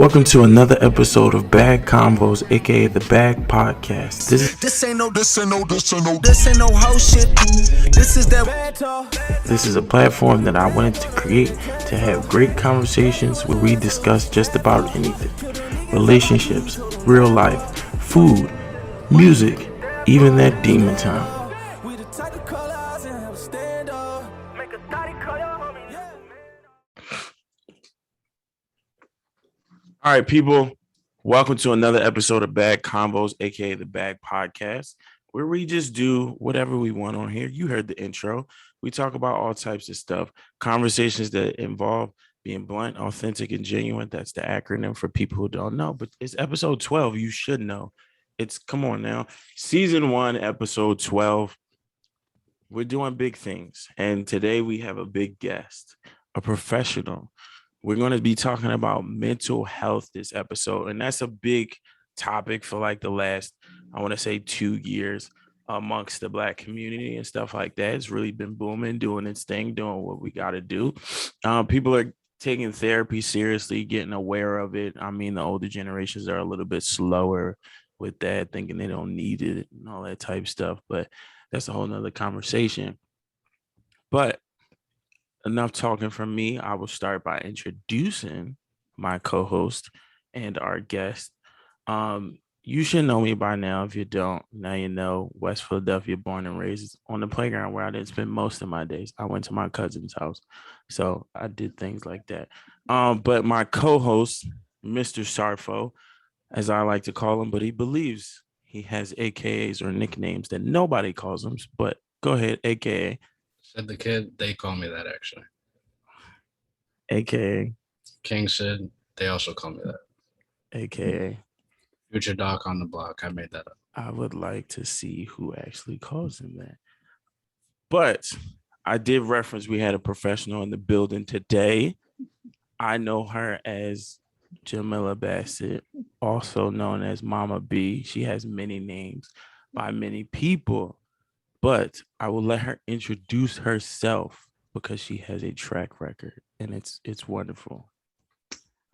Welcome to another episode of B.A.G Combos, aka the B.A.G Podcast. This ain't no whole shit. This is a platform that I wanted to create to have great conversations where we discuss just about anything. Relationships, real life, food, music, even that demon time. All right, people, welcome to another episode of B.A.G Combos, aka the B.A.G Podcast, where we just do whatever we want on here. You heard the intro. We talk about all types of stuff, conversations that involve being blunt, authentic, and genuine. That's the acronym for people who don't know, but it's episode 12. You should know. Come on now, season 1, episode 12. We're doing big things, and today we have a big guest, a professional. We're going to be talking about mental health this episode, and that's a big topic for like the last, I want to say 2 years amongst the Black community and stuff like that. It's really been booming, doing its thing, doing what we got to do. People are taking therapy seriously, getting aware of it. I mean, the older generations are a little bit slower with that, thinking they don't need it and all that type stuff, but that's a whole nother conversation. But enough talking from me. I will start by introducing my co-host and our guest. You should know me by now. If you don't, now you know. West Philadelphia, born and raised, on the playground where I didn't spend most of my days. I went to my cousin's house, so I did things like that. But my co-host, Mr. Sarfo, as I like to call him, but he believes he has AKAs or nicknames that nobody calls him. But go ahead, AKA. Said the kid, they call me that actually. AKA. King said, they also call me that. AKA. Future Doc on the block. I made that up. I would like to see who actually calls him that. But I did reference we had a professional in the building today. I know her as Jamila Bassett, also known as Mama B. She has many names by many people, but I will let her introduce herself because she has a track record, and it's wonderful.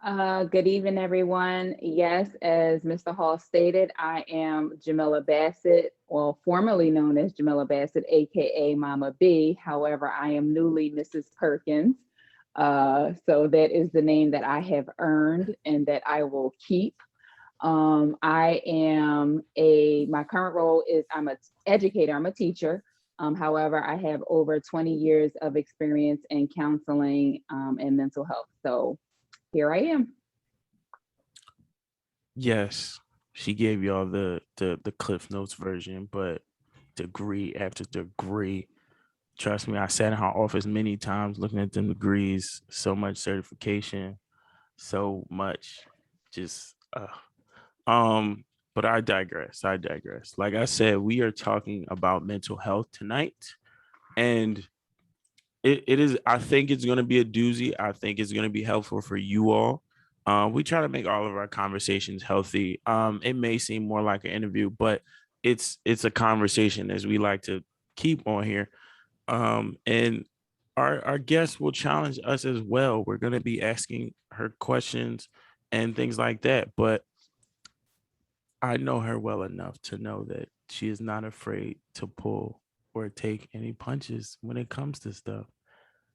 Good evening, everyone. Yes, as Mr. Hall stated, I am Jamila Bassett, well, formerly known as Jamila Bassett, aka Mama B. However, I am newly Mrs. Perkins. So that is the name that I have earned and that I will keep. My current role is I'm an educator, I'm a teacher. However, I have over 20 years of experience in counseling and mental health. So here I am. Yes, she gave y'all the Cliff Notes version, but degree after degree. Trust me, I sat in her office many times looking at them degrees, so much certification, so much just but I digress. Like I said, we are talking about mental health tonight, and it is, I think it's going to be a doozy. I think it's going to be helpful for you all. We try to make all of our conversations healthy. It may seem more like an interview, but it's a conversation, as we like to keep on here. And our guests will challenge us as well. We're going to be asking her questions and things like that, but I know her well enough to know that she is not afraid to pull or take any punches when it comes to stuff.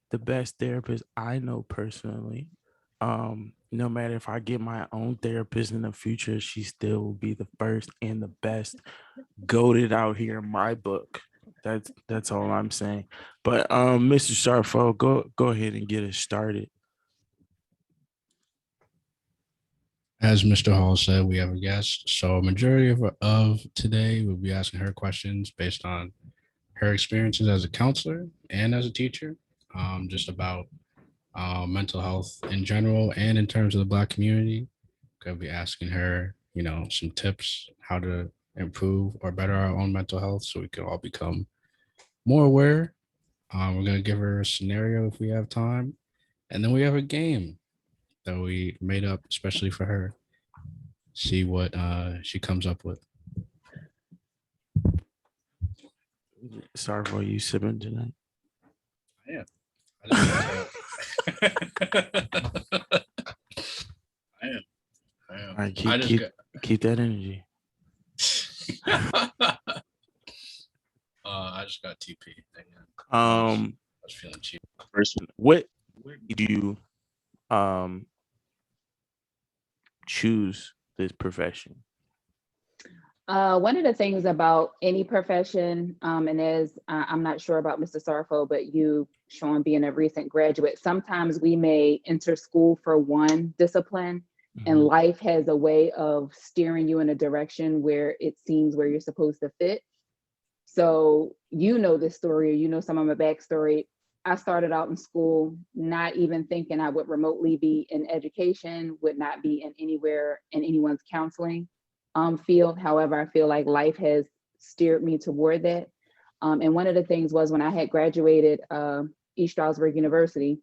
The best therapist I know personally, no matter if I get my own therapist in the future, she still will be the first and the best, goated out here in my book. That's all I'm saying. But Mr. Sarfo, go ahead and get us started. As Mr. Hall said, we have a guest. So a majority of today, we'll be asking her questions based on her experiences as a counselor and as a teacher, just about mental health in general and in terms of the Black community. Going to be asking her, some tips how to improve or better our own mental health so we can all become more aware. We're going to give her a scenario if we have time. And then we have a game that we made up especially for her. See what she comes up with. Sorry for you sipping tonight. Yeah. I am. All right, I just keep that energy. I just got TP. I was feeling cheap. First, what did you choose this profession? One of the things about any profession, and as I'm not sure about Mr. Sarfo, but you, Sean, being a recent graduate, sometimes we may enter school for one discipline, and life has a way of steering you in a direction where it seems where you're supposed to fit. So you know this story, or you know some of my backstory. I started out in school not even thinking I would remotely be in education, would not be in anywhere in anyone's counseling field. However, I feel like life has steered me toward that. And one of the things was when I had graduated East Stroudsburg University,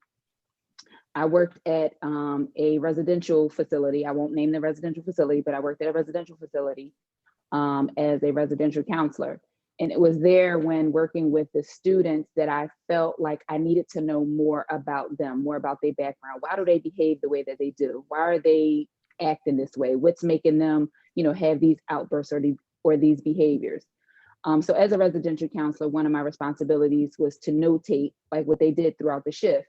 I worked at a residential facility. I won't name the residential facility, but I worked at a residential facility as a residential counselor. And it was there when working with the students that I felt like I needed to know more about them, more about their background. Why do they behave the way that they do? Why are they acting this way? What's making them, have these outbursts or these behaviors? So as a residential counselor, one of my responsibilities was to notate like what they did throughout the shift.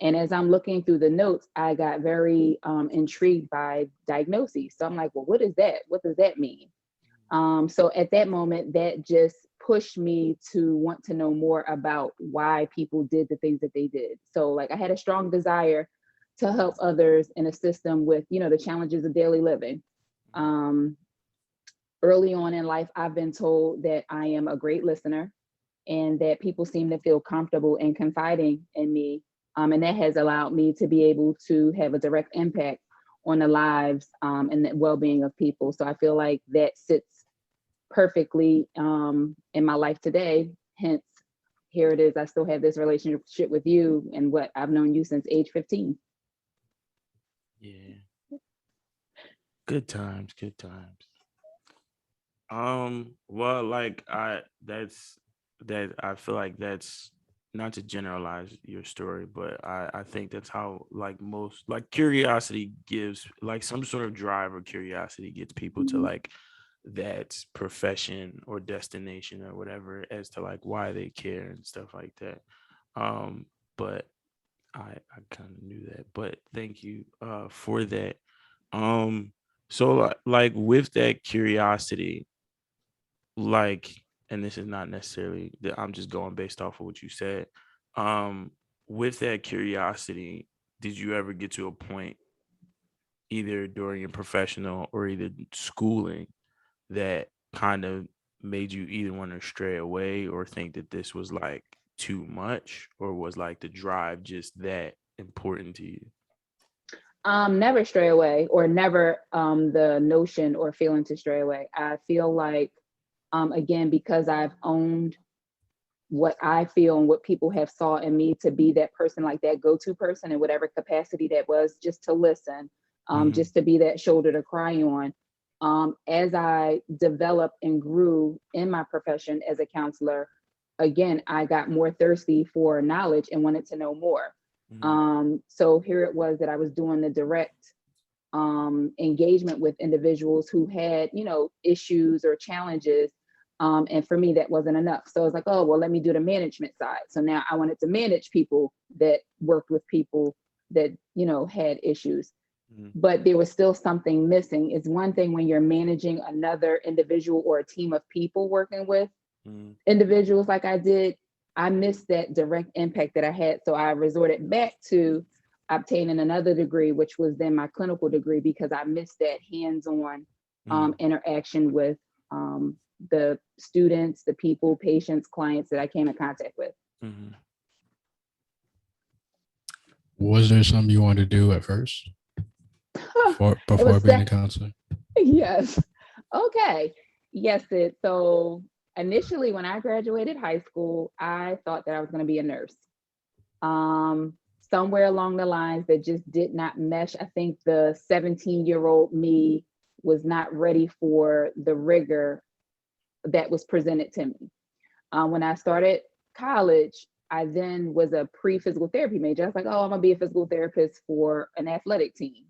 And as I'm looking through the notes, I got very intrigued by diagnoses. So I'm like, well, what is that? What does that mean? So at that moment, that just pushed me to want to know more about why people did the things that they did. So like I had a strong desire to help others and assist them with, the challenges of daily living. Early on in life, I've been told that I am a great listener and that people seem to feel comfortable in confiding in me. And that has allowed me to be able to have a direct impact on the lives and the well-being of people. So I feel like that sits perfectly in my life today. Hence, here it is. I still have this relationship with you and what I've known you since age 15. Yeah. Good times. Well, like I feel like that's not to generalize your story, but I think that's how like most like curiosity gives like some sort of drive or curiosity gets people to like that profession or destination or whatever as to like why they care and stuff like that. But I kind of knew that, but thank you for that. So like with that curiosity, like, and this is not necessarily that I'm just going based off of what you said. Um, with that curiosity, did you ever get to a point either during your professional or either schooling that kind of made you either want to stray away or think that this was like too much, or was like the drive just that important to you? Never stray away, or never the notion or feeling to stray away. I feel like, again, because I've owned what I feel and what people have saw in me to be that person, like that go-to person in whatever capacity that was, just to listen, just to be that shoulder to cry on. As I developed and grew in my profession as a counselor, again, I got more thirsty for knowledge and wanted to know more. So here it was that I was doing the direct engagement with individuals who had, issues or challenges. And for me, that wasn't enough. So I was like, oh, well, let me do the management side. So now I wanted to manage people that worked with people that, had issues. But there was still something missing. It's one thing when you're managing another individual or a team of people working with individuals like I did. I missed that direct impact that I had. So I resorted back to obtaining another degree, which was then my clinical degree, because I missed that hands-on interaction with the students, the people, patients, clients that I came in contact with. Was there something you wanted to do at first before being a counselor? Yes. Okay. Yes. So initially, when I graduated high school, I thought that I was going to be a nurse. Somewhere along the lines that just did not mesh. I think the 17-year-old me was not ready for the rigor that was presented to me. When I started college, I then was a pre-physical therapy major. I was like, oh, I'm gonna be a physical therapist for an athletic team.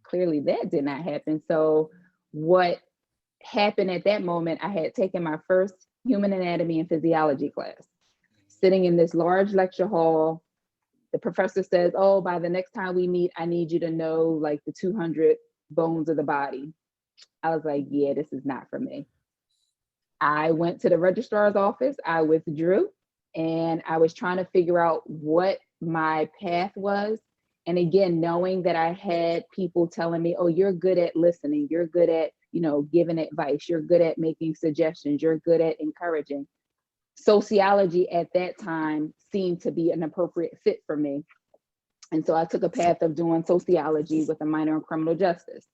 clearly that did not happen. So what happened at that moment, I had taken my first human anatomy and physiology class, sitting in this large lecture hall. The professor says, oh, by the next time we meet, I need you to know like the 200 bones of the body. I was like, yeah, this is not for me. I went to the registrar's office, I withdrew, and I was trying to figure out what my path was. And again, knowing that I had people telling me, oh, you're good at listening, you're good at, giving advice, you're good at making suggestions, you're good at encouraging. Sociology at that time seemed to be an appropriate fit for me. And so I took a path of doing sociology with a minor in criminal justice.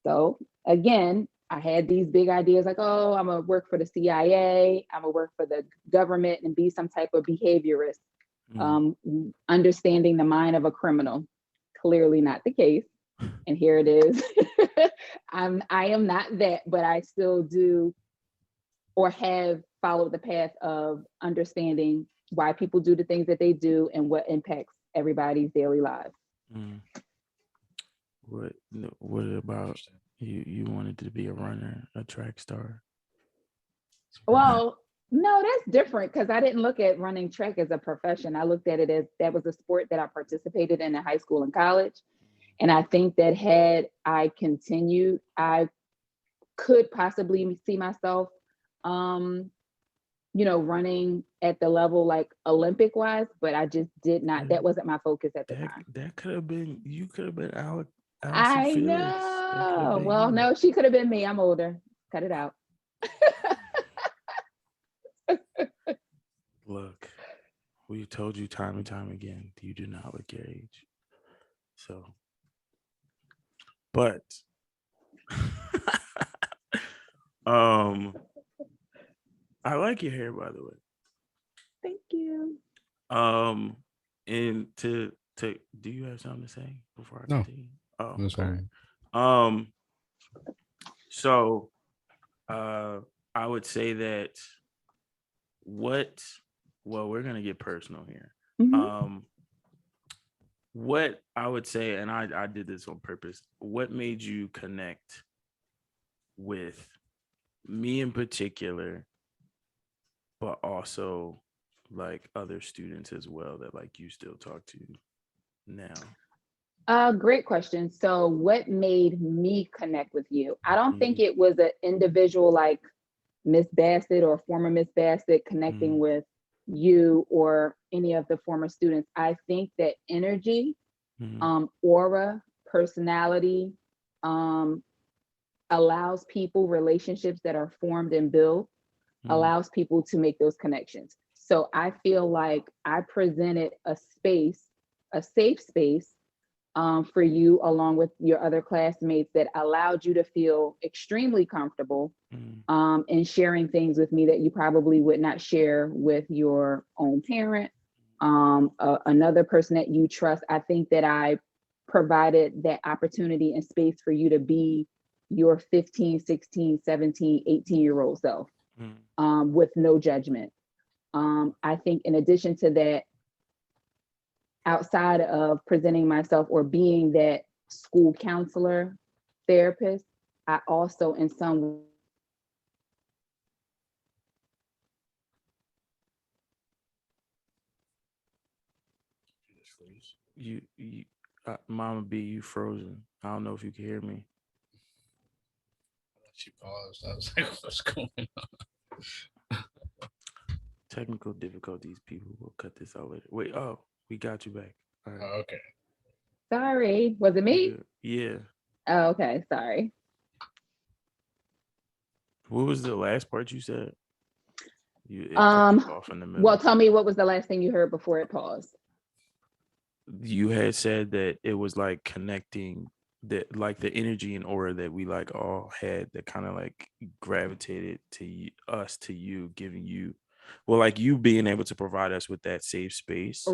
So again, I had these big ideas like, oh, I'm gonna work for the CIA, I'm gonna work for the government and be some type of behaviorist, understanding the mind of a criminal. Clearly not the case. And here it is. I am not that, but I still do or have followed the path of understanding why people do the things that they do and what impacts everybody's daily lives. What about you wanted to be a runner, a track star? Well, no, that's different because I didn't look at running track as a profession. I looked at it as that was a sport that I participated in high school and college. And I think that had I continued, I could possibly see myself, running at the level like Olympic wise, but I just did not. That wasn't my focus at the time. That could have been, you could have been Allison I Felix. know. Well, no, she could have been me. I'm older. Cut it out. Look, we've told you time and time again, you do not look your age. So, but I like your hair, by the way. Thank you. And to do you have something to say before I No. continue? Oh, That's all fine. right. So I would say that we're gonna get personal here. Mm-hmm. What I would say, and I did this on purpose, what made you connect with me in particular, but also like other students as well that like you still talk to now? Great question. So what made me connect with you? I don't think it was an individual like Miss Bassett or former Miss Bassett connecting with you or any of the former students. I think that energy, aura, personality, allows people relationships that are formed and built, allows people to make those connections. So I feel like I presented a space, a safe space for you along with your other classmates that allowed you to feel extremely comfortable in sharing things with me that you probably would not share with your own parent, another person that you trust. I think that I provided that opportunity and space for you to be your 15, 16, 17, 18-year-old self with no judgment. I think in addition to that, outside of presenting myself or being that school counselor, therapist, I also in some Mama B, you frozen. I don't know if you can hear me. She paused. I was like, what's going on? Technical difficulties, people. Will cut this out later. Wait, we got you back. All right. Oh, okay. Sorry, was it me? Yeah. Oh, okay, sorry. What was the last part you said? It cut you off in the middle. Well, tell me what was the last thing you heard before it paused? You had said that it was like connecting, that like the energy and aura that we like all had that kind of like gravitated to us, to you, giving you, well, like you being able to provide us with that safe space.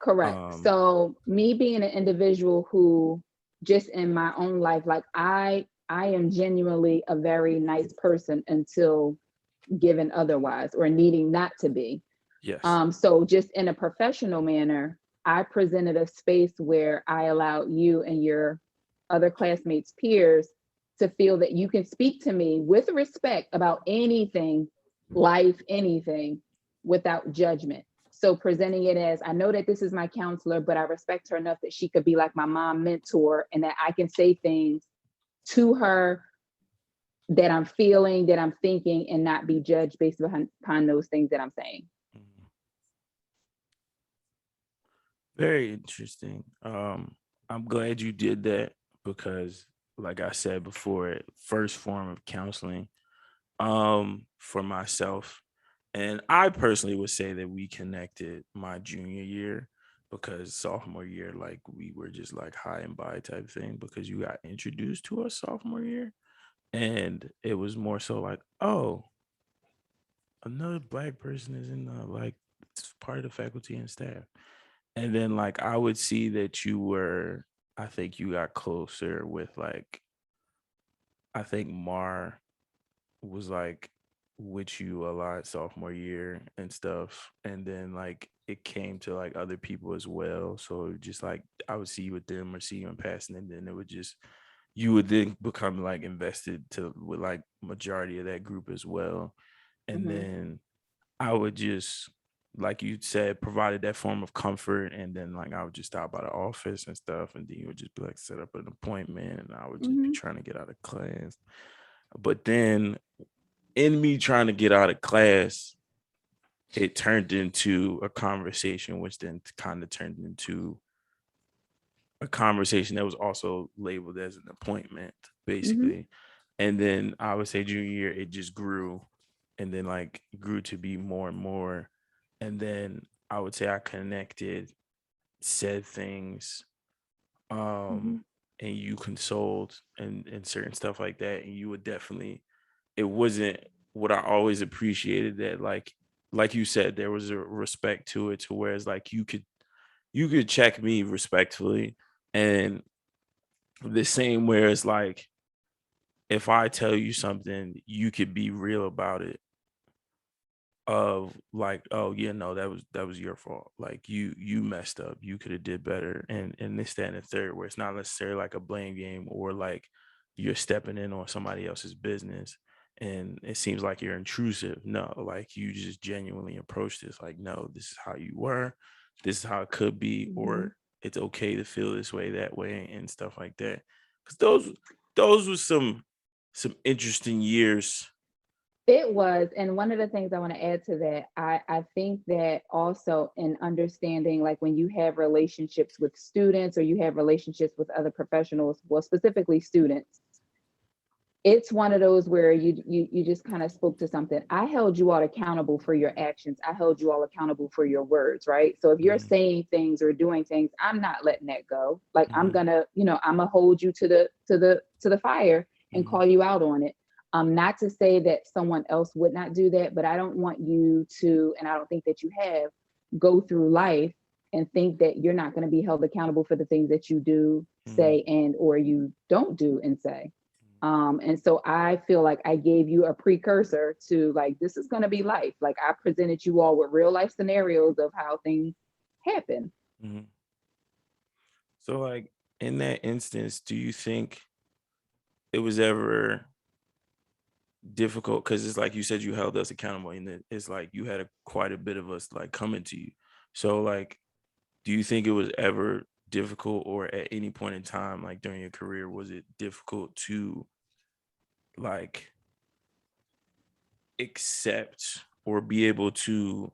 Correct. So me being an individual who just in my own life, like I am genuinely a very nice person until given otherwise or needing not to be. Yes. So just in a professional manner, I presented a space where I allowed you and your other classmates, peers, to feel that you can speak to me with respect about anything, life, anything, without judgment. So presenting it as, I know that this is my counselor, but I respect her enough that she could be like my mom mentor, and that I can say things to her that I'm feeling, that I'm thinking, and not be judged based upon those things that I'm saying. Very interesting. I'm glad you did that because, like I said before, first form of counseling, for myself, and I personally would say that we connected my junior year, because sophomore year, like, we were just like high and by type thing, because you got introduced to us sophomore year, and it was more so like, oh, another black person is in the, like, part of the faculty and staff. And then, like, I would see that you were, I think you got closer with, like, I think Mar was like with you a lot sophomore year and stuff. And then, like, it came to like other people as well. So just like I would see you with them or see you in passing, and then it would just, you would then become like invested to with like majority of that group as well. And Mm-hmm. then I would just, like you said, provided that form of comfort. And then, like, I would just stop by the office and stuff. And then you would just be like, set up an appointment. And I would just be Mm-hmm. trying to get out of class. But then, in me trying to get out of class, it turned into a conversation, which then kind of turned into a conversation that was also labeled as an appointment, Mm-hmm. basically. And then I would say junior year, it just grew, and then like grew to be more and more. And then I would say I connected, said things, Mm-hmm. um, and you consoled and certain stuff like that. And you would definitely, it wasn't what I always appreciated, that like you said, there was a respect to it, to whereas like you could check me respectfully, and the same where it's like, if I tell you something, you could be real about it, of like, oh yeah, no, that was your fault, like you messed up, you could have did better, and this, that, and the third, where it's not necessarily like a blame game, or like you're stepping in on somebody else's business and it seems like you're intrusive. No, like, you just genuinely approach this like, no, this is how you were, this is how it could be, Mm-hmm. or it's okay to feel this way, that way, and stuff like that. Because those were some interesting years. It was. And one of the things I want to add to that, I think that also in understanding, like when you have relationships with students or you have relationships with other professionals, well, specifically students, it's one of those where you just kind of spoke to something. I held you all accountable for your actions. I held you all accountable for your words, right? So if you're Mhm, saying things or doing things, I'm not letting that go. Like I'm mhm, gonna, I'm gonna hold you to the fire and mhm, call you out on it. Not to say that someone else would not do that, but I don't want you to, and I don't think that you have, go through life and think that you're not going to be held accountable for the things that you do, mhm, say, and or you don't do and say. And so I feel like I gave you a precursor to, like, this is going to be life. Like I presented you all with real life scenarios of how things happen. mhm. So, like, in that instance, do you think it was ever difficult? Because it's like you said, you held us accountable, and it's like you had quite a bit of us like coming to you. So, like, do you think it was ever difficult, or at any point in time, like during your career, was it difficult to like accept or be able to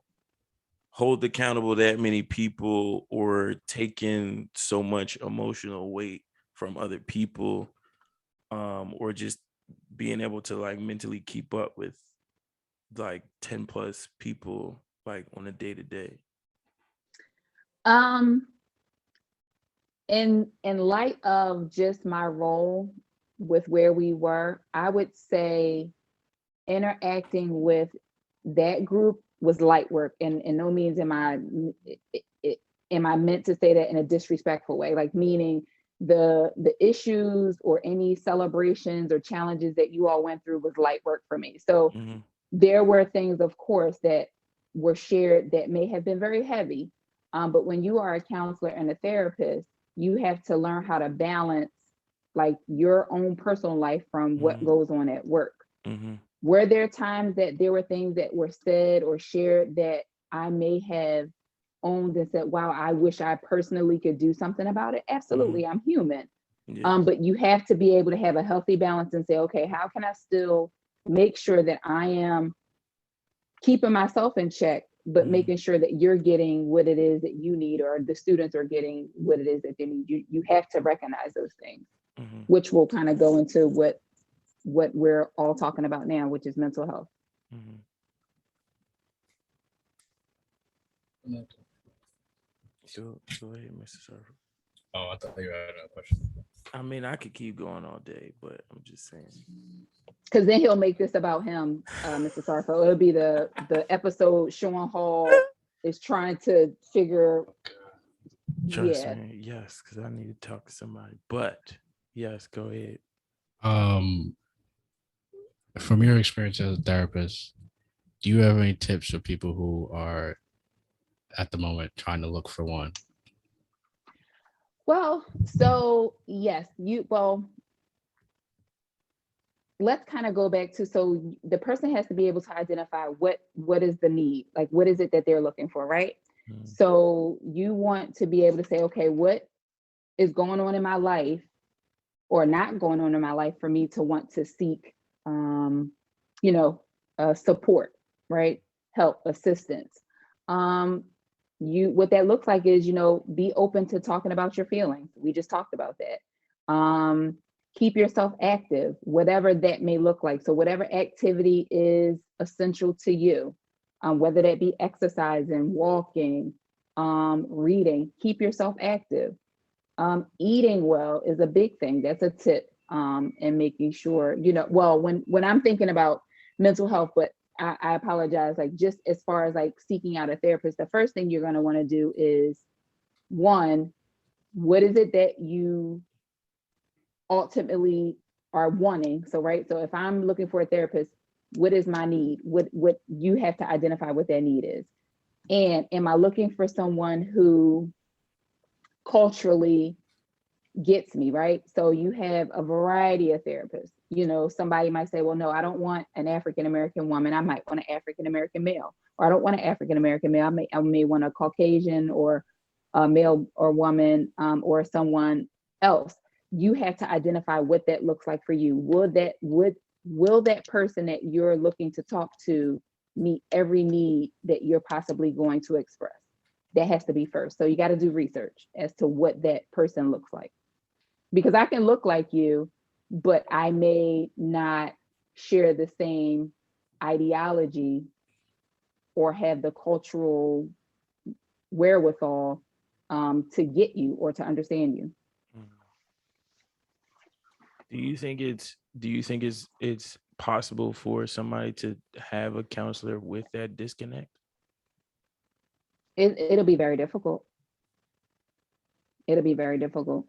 hold accountable that many people, or take in so much emotional weight from other people, or just being able to like mentally keep up with like 10 plus people, like on a day to day? Um, in light of just my role with where we were, I would say interacting with that group was light work, and in no means am I meant to say that in a disrespectful way, like meaning the issues or any celebrations or challenges that you all went through was light work for me. So Mm-hmm, there were things, of course, that were shared that may have been very heavy, but when you are a counselor and a therapist, you have to learn how to balance like your own personal life from what goes on at work. Mm-hmm. Were there times that there were things that were said or shared that I may have owned and said, wow, I wish I personally could do something about it? Absolutely, I'm human. Yeah. But you have to be able to have a healthy balance and say, okay, how can I still make sure that I am keeping myself in check, but making sure that you're getting what it is that you need, or the students are getting what it is that they need. You have to recognize those things, which will kind of go into what we're all talking about now, which is mental health. So go ahead, Mr. Surfer. Oh, I thought you had a question. I mean, I could keep going all day, but I'm just saying. Because then he'll make this about him, Mr. Sarko. It'll be the episode Sean Hall is trying to figure. Trust me, yes, because I need to talk to somebody. But yes, go ahead. From your experience as a therapist, do you have any tips for people who are at the moment trying to look for one? Well, so yes, let's kind of go back to, so the person has to be able to identify what is the need, like what is it that they're looking for, right? So you want to be able to say, okay, what is going on in my life or not going on in my life for me to want to seek support, right? Help, assistance. What that looks like is, be open to talking about your feelings. We just talked about that. Keep yourself active, whatever that may look like. So whatever activity is essential to you, whether that be exercising, walking, reading, keep yourself active. Eating well is a big thing. That's a tip. And making sure, well, when I'm thinking about mental health, but I apologize, like just as far as like seeking out a therapist, the first thing you're going to want to do is, one, what is it that you ultimately are wanting? So, right. So if I'm looking for a therapist, what is my need? What you have to identify what that need is. And am I looking for someone who culturally gets me, right? So you have a variety of therapists. Somebody might say, well, no, I don't want an African American woman. I might want an African American male, or I don't want an African American male. I may want a Caucasian or a male or woman, or someone else. You have to identify what that looks like for you. Will that person that you're looking to talk to meet every need that you're possibly going to express? That has to be first. So you got to do research as to what that person looks like. Because I can look like you, but I may not share the same ideology or have the cultural wherewithal to get you or to understand you. Do you think it's possible for somebody to have a counselor with that disconnect? It'll be very difficult. It'll be very difficult.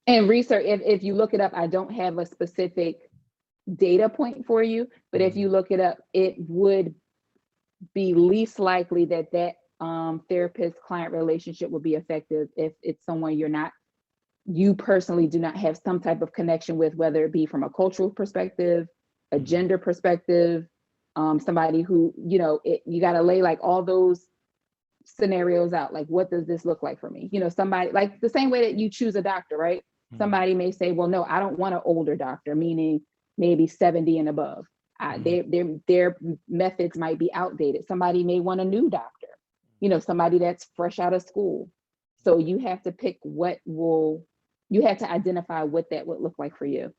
And research, if you look it up, I don't have a specific data point for you, but if you look it up, it would be least likely that therapist client relationship would be effective if it's someone you personally do not have some type of connection with, whether it be from a cultural perspective, a gender perspective, somebody who, you got to lay like all those scenarios out. Like, what does this look like for me? Somebody, like the same way that you choose a doctor, right? Somebody may say, well, no, I don't want an older doctor, meaning maybe 70 and above. Their methods might be outdated. Somebody may want a new doctor, somebody that's fresh out of school. So you have to pick you have to identify what that would look like for you.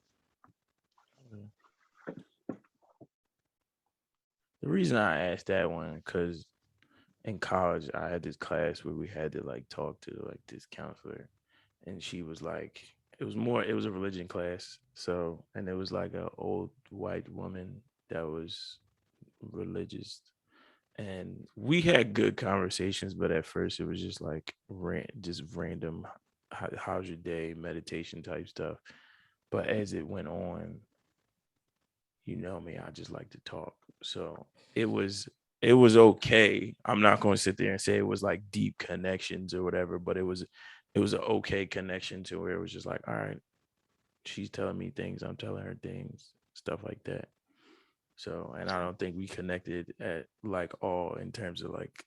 The reason I asked that one, because in college I had this class where we had to like talk to like this counselor, and she was like, it was a religion class. So, and it was like an old white woman that was religious, and we had good conversations, but at first it was just like just random how's your day meditation type stuff. But as it went on, me, I just like to talk. So it was okay. I'm not going to sit there and say it was like deep connections or whatever, but it was an okay connection to where it was just like, all right, she's telling me things, I'm telling her things, stuff like that. So, and I don't think we connected at like all in terms of like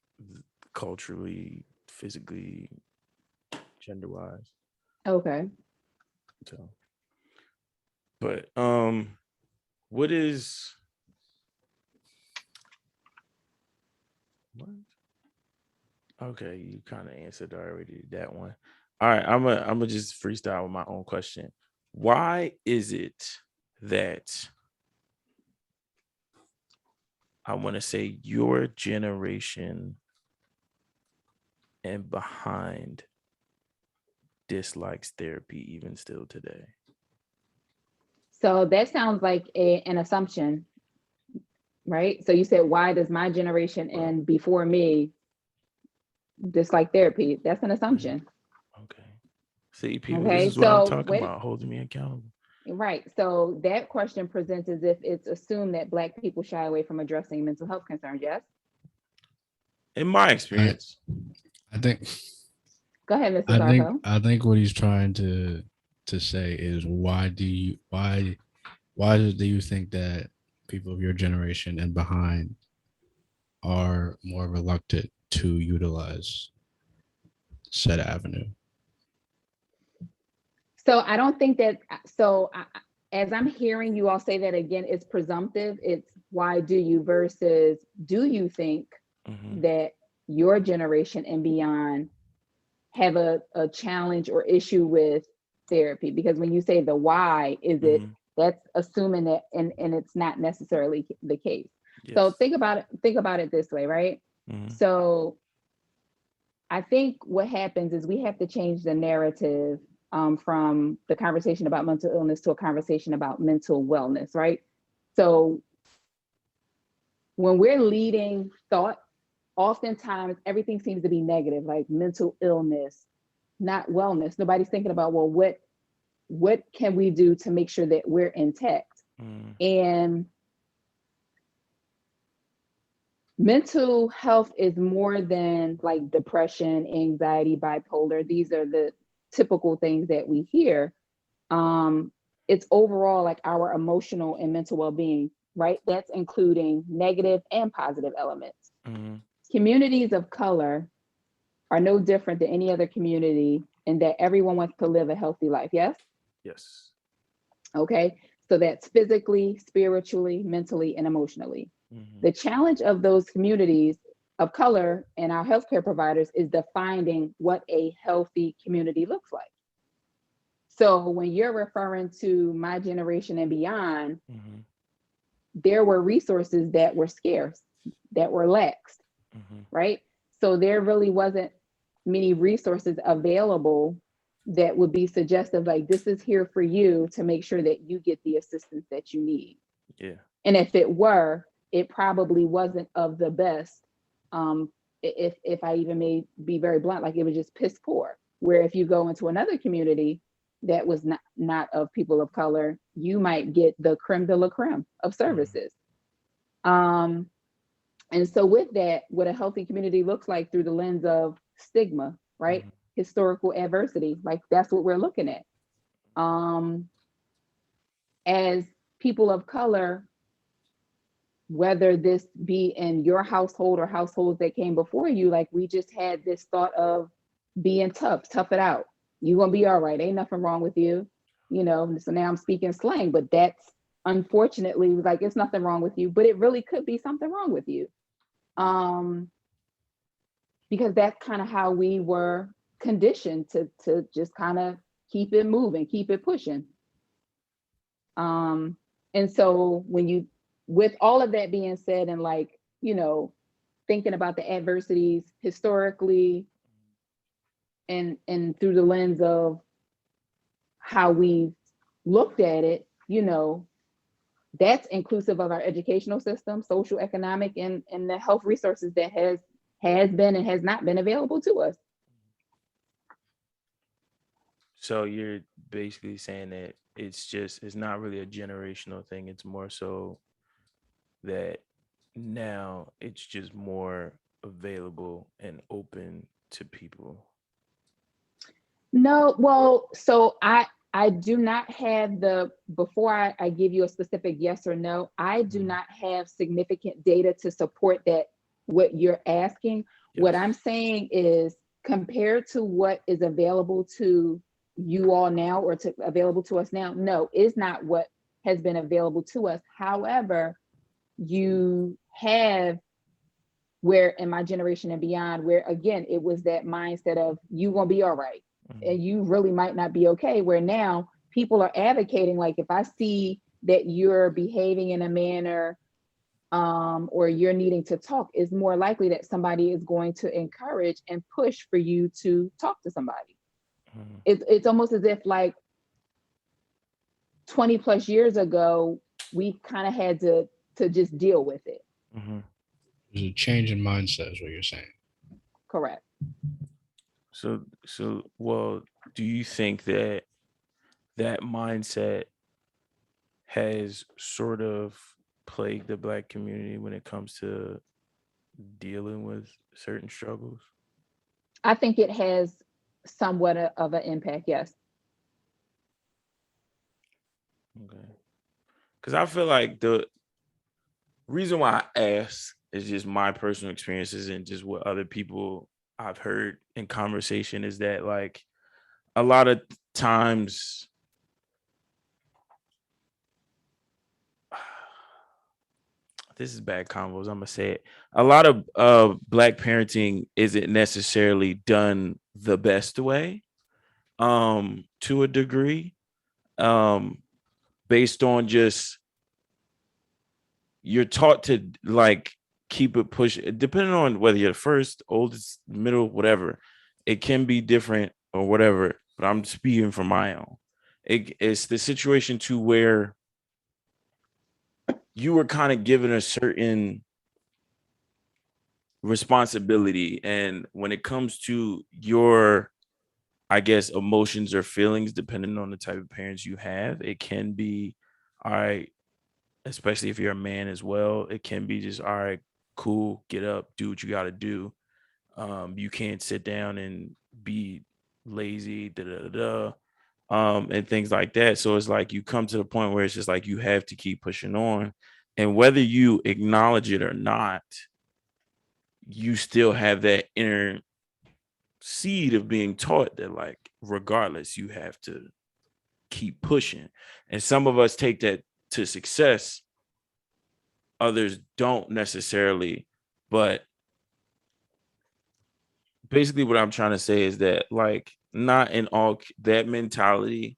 culturally, physically, gender wise. Okay. So, but what is what? Okay, you kind of answered already that one. All right, I'm gonna just freestyle with my own question. Why is it that I want to say your generation and behind dislikes therapy even still today? So that sounds like an assumption, right? So you said, why does my generation Well, and before me dislike therapy? That's an mhm, assumption. okay. See, people, this Okay. is what I'm So talking wait, about, holding me accountable. right. So that question presents as if it's assumed that Black people shy away from addressing mental health concerns. Yes. In my I experience, I think Go ahead, Mr. I think Zarko. I think what he's trying to say is why do you think that people of your generation and behind are more reluctant to utilize said avenue? So I don't think that. As I'm hearing you all say that again, it's presumptive. It's why do you versus do you think mm-hmm, that your generation and beyond have a challenge or issue with therapy? Because when you say the why is it, mm-hmm, that's assuming that, and it's not necessarily the case. So yes, think about it this way, right? mm-hmm, So I think what happens is we have to change the narrative, from the conversation about mental illness to a conversation about mental wellness, right? So when we're leading thought, oftentimes everything seems to be negative, like mental illness, not wellness. Nobody's thinking about, well, what can we do to make sure that we're intact? mm-hmm, And mental health is more than like depression, anxiety, bipolar. These are the typical things that we hear. um it's overall like our emotional and mental well-being, right? That's including negative and positive elements. mm-hmm, Communities of color are no different than any other community in that everyone wants to live a healthy life. Yes. yes, Okay. So that's physically, spiritually, mentally, and emotionally. mm-hmm, The challenge of those communities of color and our healthcare providers is defining what a healthy community looks like. So when you're referring to my generation and beyond, mm-hmm, there were resources that were scarce, that were laxed, mm-hmm, right? So there really wasn't many resources available that would be suggestive, like this is here for you to make sure that you get the assistance that you need. yeah, And if it were, it probably wasn't of the best. If I even may be very blunt, like it was just piss poor. Where if you go into another community that was not of people of color, you might get the creme de la creme of mm-hmm, services. Um, and so with that, what a healthy community looks like through the lens of stigma, right? mm-hmm, Historical adversity, like that's what we're looking at. Um, as people of color, whether this be in your household or households that came before you, like we just had this thought of being tough it out. You're gonna be all right. Ain't nothing wrong with you. So now I'm speaking slang, but that's unfortunately like it's nothing wrong with you, but it really could be something wrong with you. Um, because that's kind of how we were conditioned to just kind of keep it moving, keep it pushing. Um, and so when you, with all of that being said, and like, thinking about the adversities historically and through the lens of how we've looked at it, that's inclusive of our educational system, social, economic, and the health resources that has been and has not been available to us. So you're basically saying that it's not really a generational thing. It's more so that now it's just more available and open to people. No, well, so I do not have the before I give you a specific yes or no, I do Mhm. not have significant data to support that what you're asking. What Yes. I'm saying is compared to what is available to you all now or to available to us now, no, is not what has been available to us. However, you have where in my generation and beyond, where again, it was that mindset of you gonna be all right. Mhm. And you really might not be okay. Where now people are advocating, like if I see that you're behaving in a manner or you're needing to talk, it's more likely that somebody is going to encourage and push for you to talk to somebody. Mhm. It's almost as if like 20 plus years ago, we kind of had to just deal with it. Mhm. There's a change in mindset, is what you're saying. Correct. Well, do you think that that mindset has sort of plagued the Black community when it comes to dealing with certain struggles? I think it has somewhat of an impact, yes. Okay. Because I feel like the reason why I ask is just my personal experiences and just what other people I've heard in conversation is that like a lot of times this is bad combos. I'm gonna say it. A lot of Black parenting isn't necessarily done the best way, to a degree, um, based on just you're taught to like keep it push. Depending on whether you're the first, oldest, middle, whatever, it can be different or whatever. But I'm speaking from my own. It's the situation to where you were kind of given a certain responsibility. And when it comes to your, I guess, emotions or feelings, depending on the type of parents you have, it can be, all right, especially if you're a man as well, it can be just, all right, cool, get up, do what you got to do. You can't sit down and be lazy, da da da. And things like that. So it's like you come to the point where it's just like you have to keep pushing on. And whether you acknowledge it or not, you still have that inner seed of being taught that like regardless you have to keep pushing, and some of us take that to success, others don't necessarily. But basically what I'm trying to say is that like not in all that mentality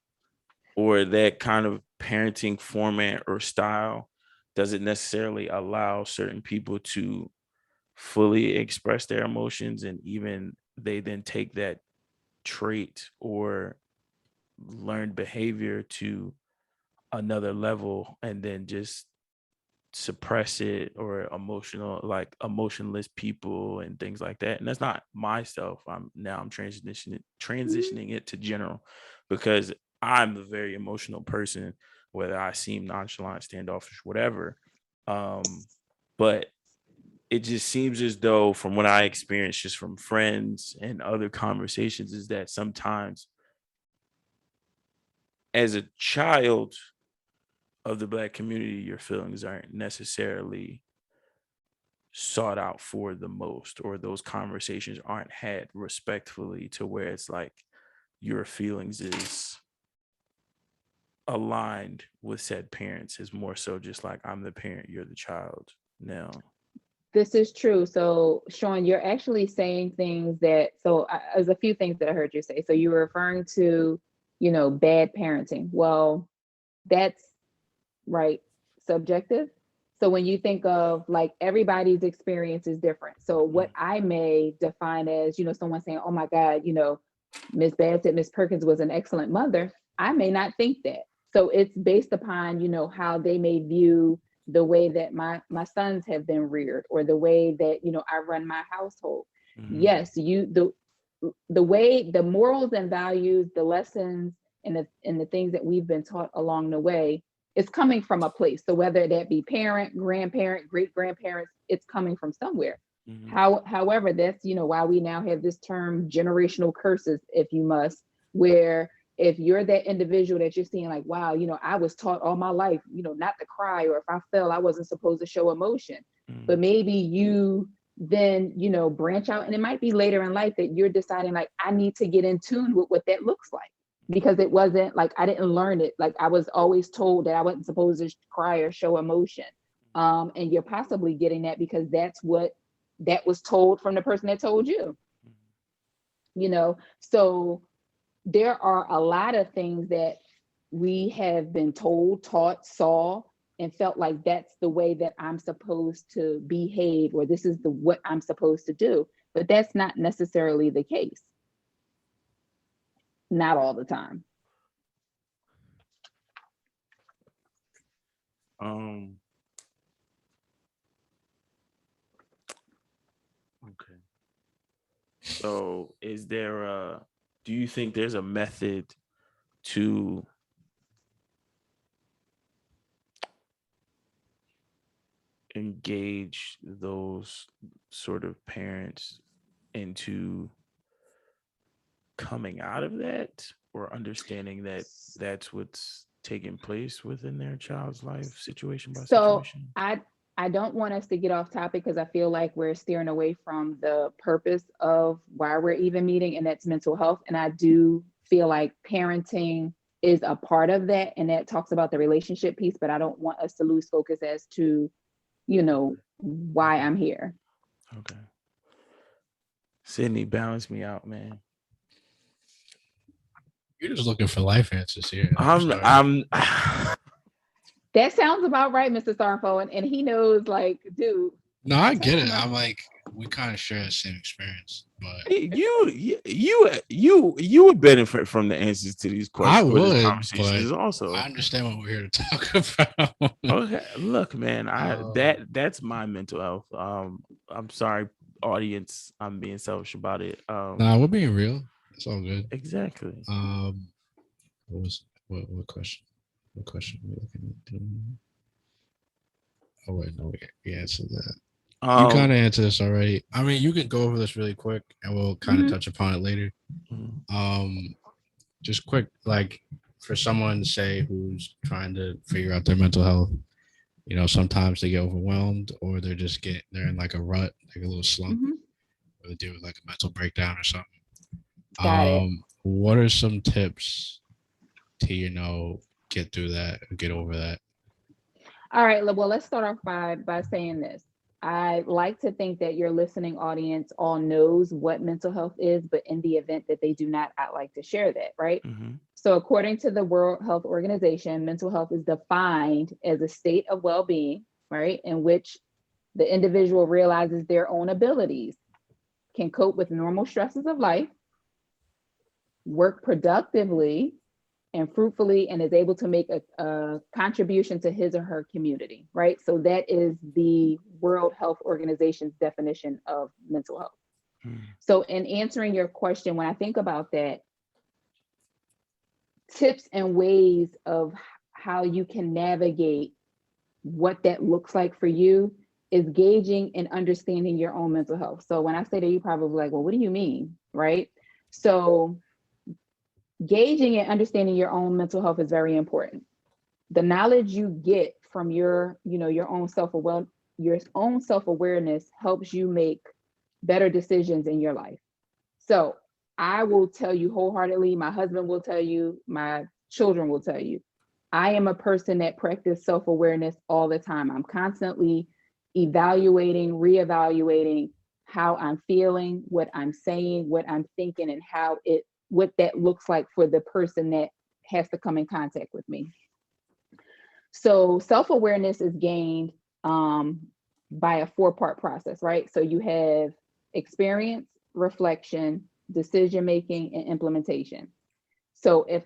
or that kind of parenting format or style doesn't necessarily allow certain people to fully express their emotions, and even they then take that trait or learned behavior to another level and then just suppress it, or emotional, like emotionless people and things like that. And that's not myself. I'm transitioning it to general, because I'm a very emotional person, whether I seem nonchalant, standoffish, whatever. But it just seems as though from what I experienced just from friends and other conversations is that sometimes as a child of the Black community, your feelings aren't necessarily sought out for the most, or those conversations aren't had respectfully to where it's like your feelings is aligned with said parents. Is more so just like I'm the parent, you're the child now. This is true. So, Sean, you're actually saying things that, so there's a few things that I heard you say. So, you were referring to, bad parenting. Well, that's right, subjective. So, when you think of like everybody's experience is different. So, what I may define as, someone saying, oh my God, Miss Bassett, Miss Perkins was an excellent mother, I may not think that. So it's based upon, how they may view the way that my sons have been reared, or the way that, I run my household. Mm-hmm. Yes, the way the morals and values, the lessons and the things that we've been taught along the way, it's coming from a place. So whether that be parent, grandparent, great grandparents, it's coming from somewhere. Mm-hmm. However, that's why we now have this term generational curses, if you must, where if you're that individual that you're seeing like, wow, I was taught all my life, not to cry, or if I fell, I wasn't supposed to show emotion. But maybe you then, branch out, and it might be later in life that you're deciding like, I need to get in tune with what that looks like, because it wasn't like, I didn't learn it. Like I was always told that I wasn't supposed to cry or show emotion. And you're possibly getting that because that's what that was told from the person that told you, so there are a lot of things that we have been told, taught, saw, and felt like that's the way that I'm supposed to behave, or this is what I'm supposed to do. But that's not necessarily the case. Not all the time. Okay. So do you think there's a method to engage those sort of parents into coming out of that, or understanding that that's what's taking place within their child's life, situation by situation? I don't want us to get off topic, because I feel like we're steering away from the purpose of why we're even meeting, and that's mental health. And I do feel like parenting is a part of that, and that talks about the relationship piece, but I don't want us to lose focus as to, why I'm here. Okay. Sydney, balance me out, man. You're just looking for life answers here. I'm That sounds about right, Mr. Starfo, and he knows, like, dude. No, I get it. I'm like, we kind of share the same experience, but you would benefit from the answers to these questions. I would, conversations but also. I understand what we're here to talk about. Okay, look, man, that's my mental health. I'm sorry, audience, I'm being selfish about it. Nah, we're being real. It's all good. Exactly. What question? What question are we looking at? Oh wait, no, we answered that. You kind of answered this already. I mean, you can go over this really quick, and we'll kind of touch upon it later. Just quick, like for someone, say, who's trying to figure out their mental health. Sometimes they get overwhelmed, or they're in like a rut, like a little slump, or they deal with like a mental breakdown or something. What are some tips to get through that, or get over that? All right, well, let's start off by saying this. I like to think that your listening audience all knows what mental health is, but in the event that they do not, I'd like to share that, right? So according to the World Health Organization, mental health is defined as a state of well-being, right, in which the individual realizes their own abilities, can cope with normal stresses of life, work productively and fruitfully, and is able to make a contribution to his or her community, right? So that is the World Health Organization's definition of mental health. So in answering your question, when I think about that, tips and ways of how you can navigate what that looks like for you is gauging and understanding your own mental health. So when I say that, you probably like, well, what do you mean, right? So gauging and understanding your own mental health is very important. The knowledge you get from your own self-awareness helps you make better decisions in your life. So I will tell you wholeheartedly, my husband will tell you, my children will tell you, I am a person that practices self-awareness all the time. I'm constantly evaluating, reevaluating how I'm feeling, what I'm saying, what I'm thinking, and what that looks like for the person that has to come in contact with me. So self-awareness is gained by a 4-part process, right? So you have experience, reflection, decision-making, and implementation. So if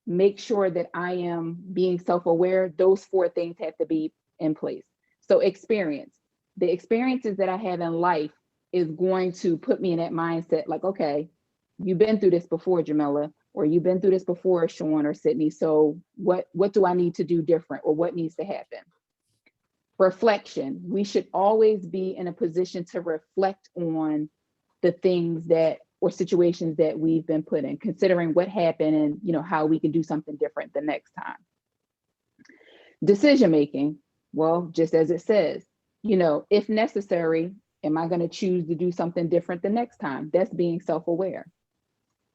make sure that I am being self-aware, those 4 things have to be in place. So experience, the experiences that I have in life is going to put me in that mindset, like, okay, you've been through this before, Jamila, or you've been through this before, Sean or Sydney. So what do I need to do different, or what needs to happen? Reflection, we should always be in a position to reflect on the things that or situations that we've been put in, considering what happened and, how we can do something different the next time. Decision making, well, just as it says, if necessary, am I going to choose to do something different the next time? That's being self-aware.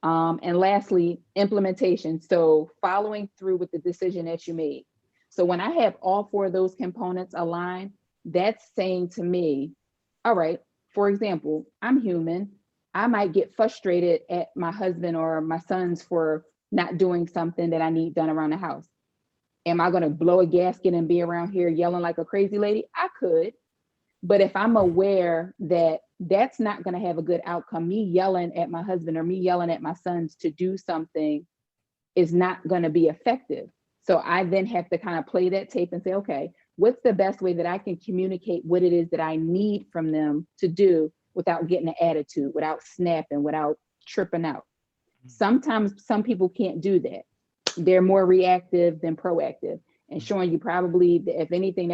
And lastly, implementation. So following through with the decision that you made. So when I have all four of those components aligned, that's saying to me, all right, for example, I'm human. I might get frustrated at my husband or my sons for not doing something that I need done around the house. Am I going to blow a gasket and be around here yelling like a crazy lady? I could. But if I'm aware that that's not going to have a good outcome, me yelling at my husband or me yelling at my sons to do something is not going to be effective. So I then have to kind of play that tape and say, okay, what's the best way that I can communicate what it is that I need from them to do without getting an attitude, without snapping, without tripping out? Sometimes some people can't do that. They're more reactive than proactive. And showing you probably, if anything,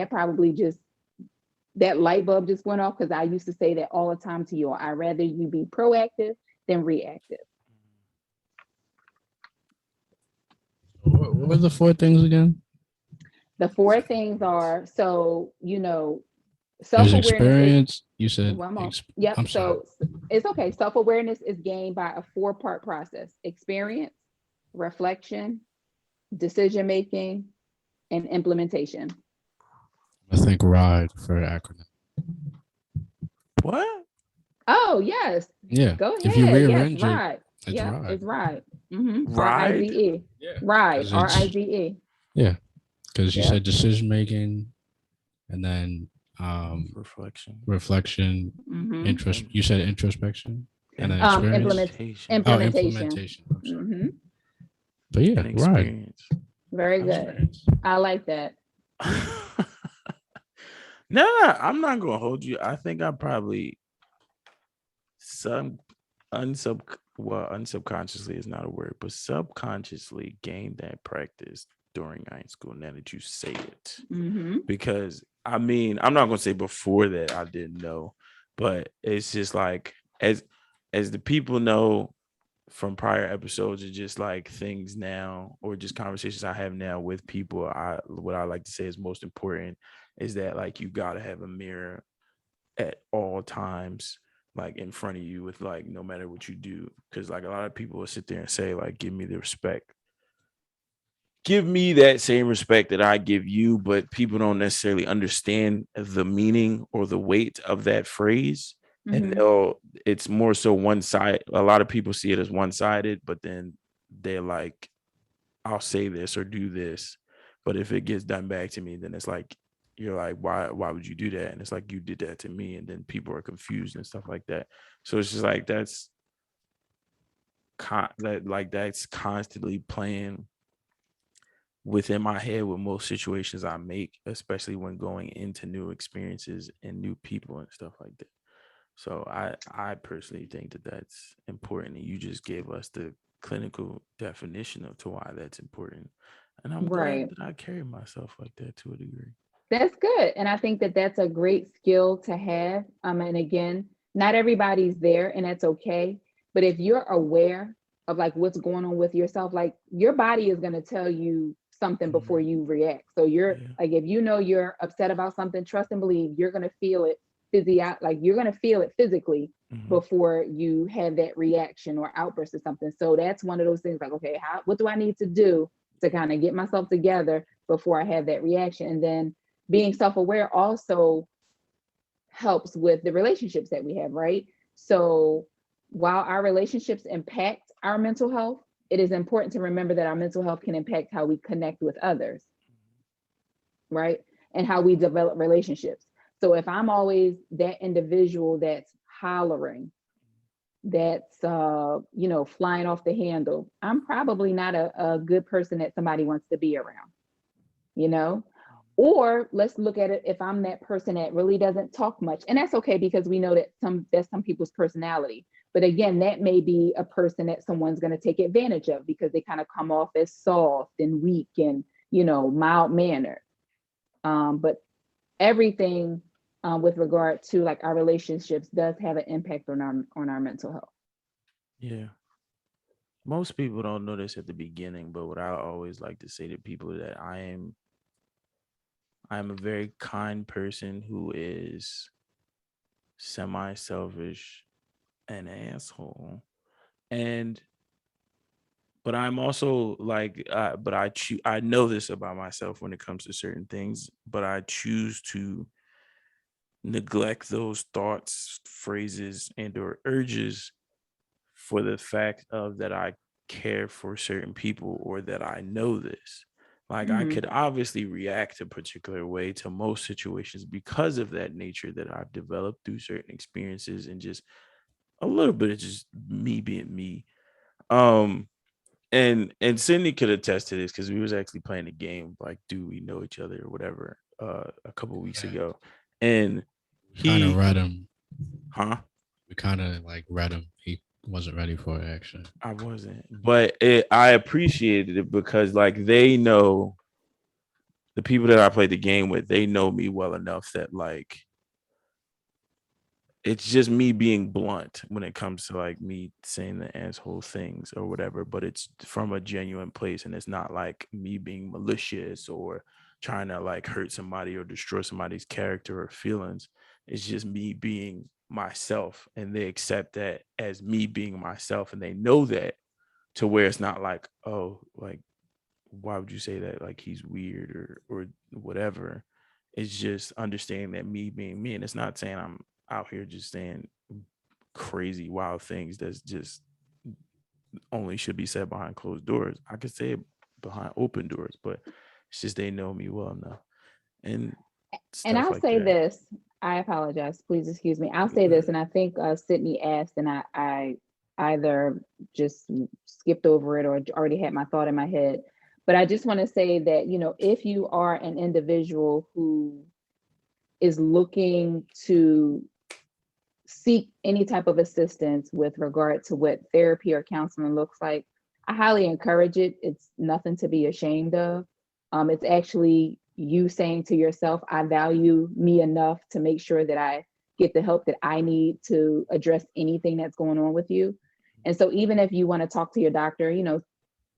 that light bulb just went off, because I used to say that all the time to you. I'd rather you be proactive than reactive. What were the four things again? The four things are, so, There's self-awareness experience. You said, yep. I'm sorry. So it's okay. Self-awareness is gained by a 4-part process: experience, reflection, decision-making, and implementation. I think RIDE for an acronym. What? Oh, yes. Yeah. Go ahead. If you rearrange yes, it, RIDE. it's Yeah, RIDE. it's RIDE. Mm-hmm. Ride? RIDE. Yeah. RIDE. RIDE. Yeah. Because you Yeah. said decision making, and then reflection, Mm-hmm. You said introspection, and then experience. Implementation. I'm sorry. Mm-hmm. But yeah, And experience. Very good. Experience. I like that. No, I'm not gonna hold you. I think I probably unsubconsciously is not a word, but subconsciously gained that practice during high school. Now that you say it, Mm-hmm. because I mean, I'm not gonna say before that I didn't know, but it's just like as the people know from prior episodes, or just like things now, or just conversations I have now with people, what I like to say is most important is that, like, you gotta have a mirror at all times, like in front of you, with, like, no matter what you do, because like a lot of people will sit there and say, like, give me that same respect that I give you, but people don't necessarily understand the meaning or the weight of that phrase. Mm-hmm. And it's more so one side. A lot of people see it as one-sided, but then they're like, I'll say this or do this, but if it gets done back to me, then it's like, you're like, why would you do that? And it's like, you did that to me. And then people are confused and stuff like that. So it's just like, that's constantly playing within my head with most situations I make, especially when going into new experiences and new people and stuff like that. So I personally think that that's important, and you just gave us the clinical definition of to why that's important. And I'm glad Right. that I carry myself like that to a degree. That's good. And I think that that's a great skill to have. And again, not everybody's there, and that's okay. But if you're aware of like what's going on with yourself, like your body is going to tell you something before you react. So you're like, if you know you're upset about something, trust and believe you're going to feel it like you're going to feel it physically before you have that reaction or outburst or something. So that's one of those things like, okay, what do I need to do to kind of get myself together before I have that reaction? And then being self-aware also helps with the relationships that we have, right? So while our relationships impact our mental health, it is important to remember that our mental health can impact how we connect with others, right? And how we develop relationships. So if I'm always that individual that's hollering, that's flying off the handle, I'm probably not a good person that somebody wants to be around, you know? Or let's look at it, if I'm that person that really doesn't talk much, and that's okay, because we know that that's some people's personality. But again, that may be a person that someone's going to take advantage of because they kind of come off as soft and weak and, mild mannered. But everything with regard to like our relationships does have an impact on our mental health. Yeah. Most people don't know this at the beginning, but what I always like to say to people that I am a very kind person who is semi-selfish and asshole. And but I'm also like but I know this about myself when it comes to certain things, but I choose to neglect those thoughts, phrases, and or urges for the fact of that I care for certain people or that I know this. Like I Mhm. could obviously react a particular way to most situations because of that nature that I've developed through certain experiences and just a little bit of just me being me. Um and Sydney could attest to this because we was actually playing a game like do we know each other or whatever a couple weeks Yeah. ago. And We kind of he read him. huh We kind of like read him. He wasn't ready for it, actually. I wasn't, but I appreciated it because like they know the people that I played the game with, they know me well enough that like it's just me being blunt when it comes to like me saying the asshole things or whatever, but it's from a genuine place and it's not like me being malicious or trying to like hurt somebody or destroy somebody's character or feelings. It's just me being myself and they accept that as me being myself and they know that to where it's not like, oh, like why would you say that? Like he's weird or whatever. It's just understanding that me being me. And it's not saying I'm out here just saying crazy wild things that's just only should be said behind closed doors. I could say it behind open doors, but it's just they know me well enough. And And stuff I'll like say that. this. I apologize. Please excuse me. I'll Go say this, ahead. and I think Sydney asked, and I either just skipped over it or already had my thought in my head. But I just want to say that, if you are an individual who is looking to seek any type of assistance with regard to what therapy or counseling looks like, I highly encourage it. It's nothing to be ashamed of. It's actually you saying to yourself, I value me enough to make sure that I get the help that I need to address anything that's going on with you. And so, even if you want to talk to your doctor,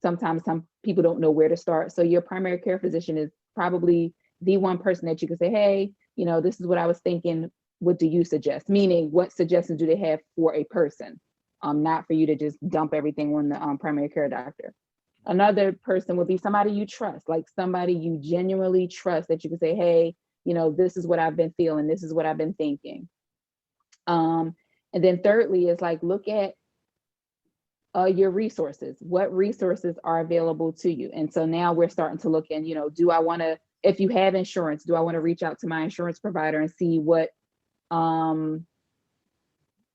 sometimes some people don't know where to start. So, your primary care physician is probably the one person that you can say, hey, this is what I was thinking. What do you suggest? Meaning, what suggestions do they have for a person? Not for you to just dump everything on the primary care doctor. Another person would be somebody you trust, like somebody you genuinely trust that you can say, hey, this is what I've been feeling, this is what I've been thinking. Um, and then thirdly is like look at your resources. What resources are available to you? And so now we're starting to look in, do I want to, if you have insurance, do I want to reach out to my insurance provider and see what um,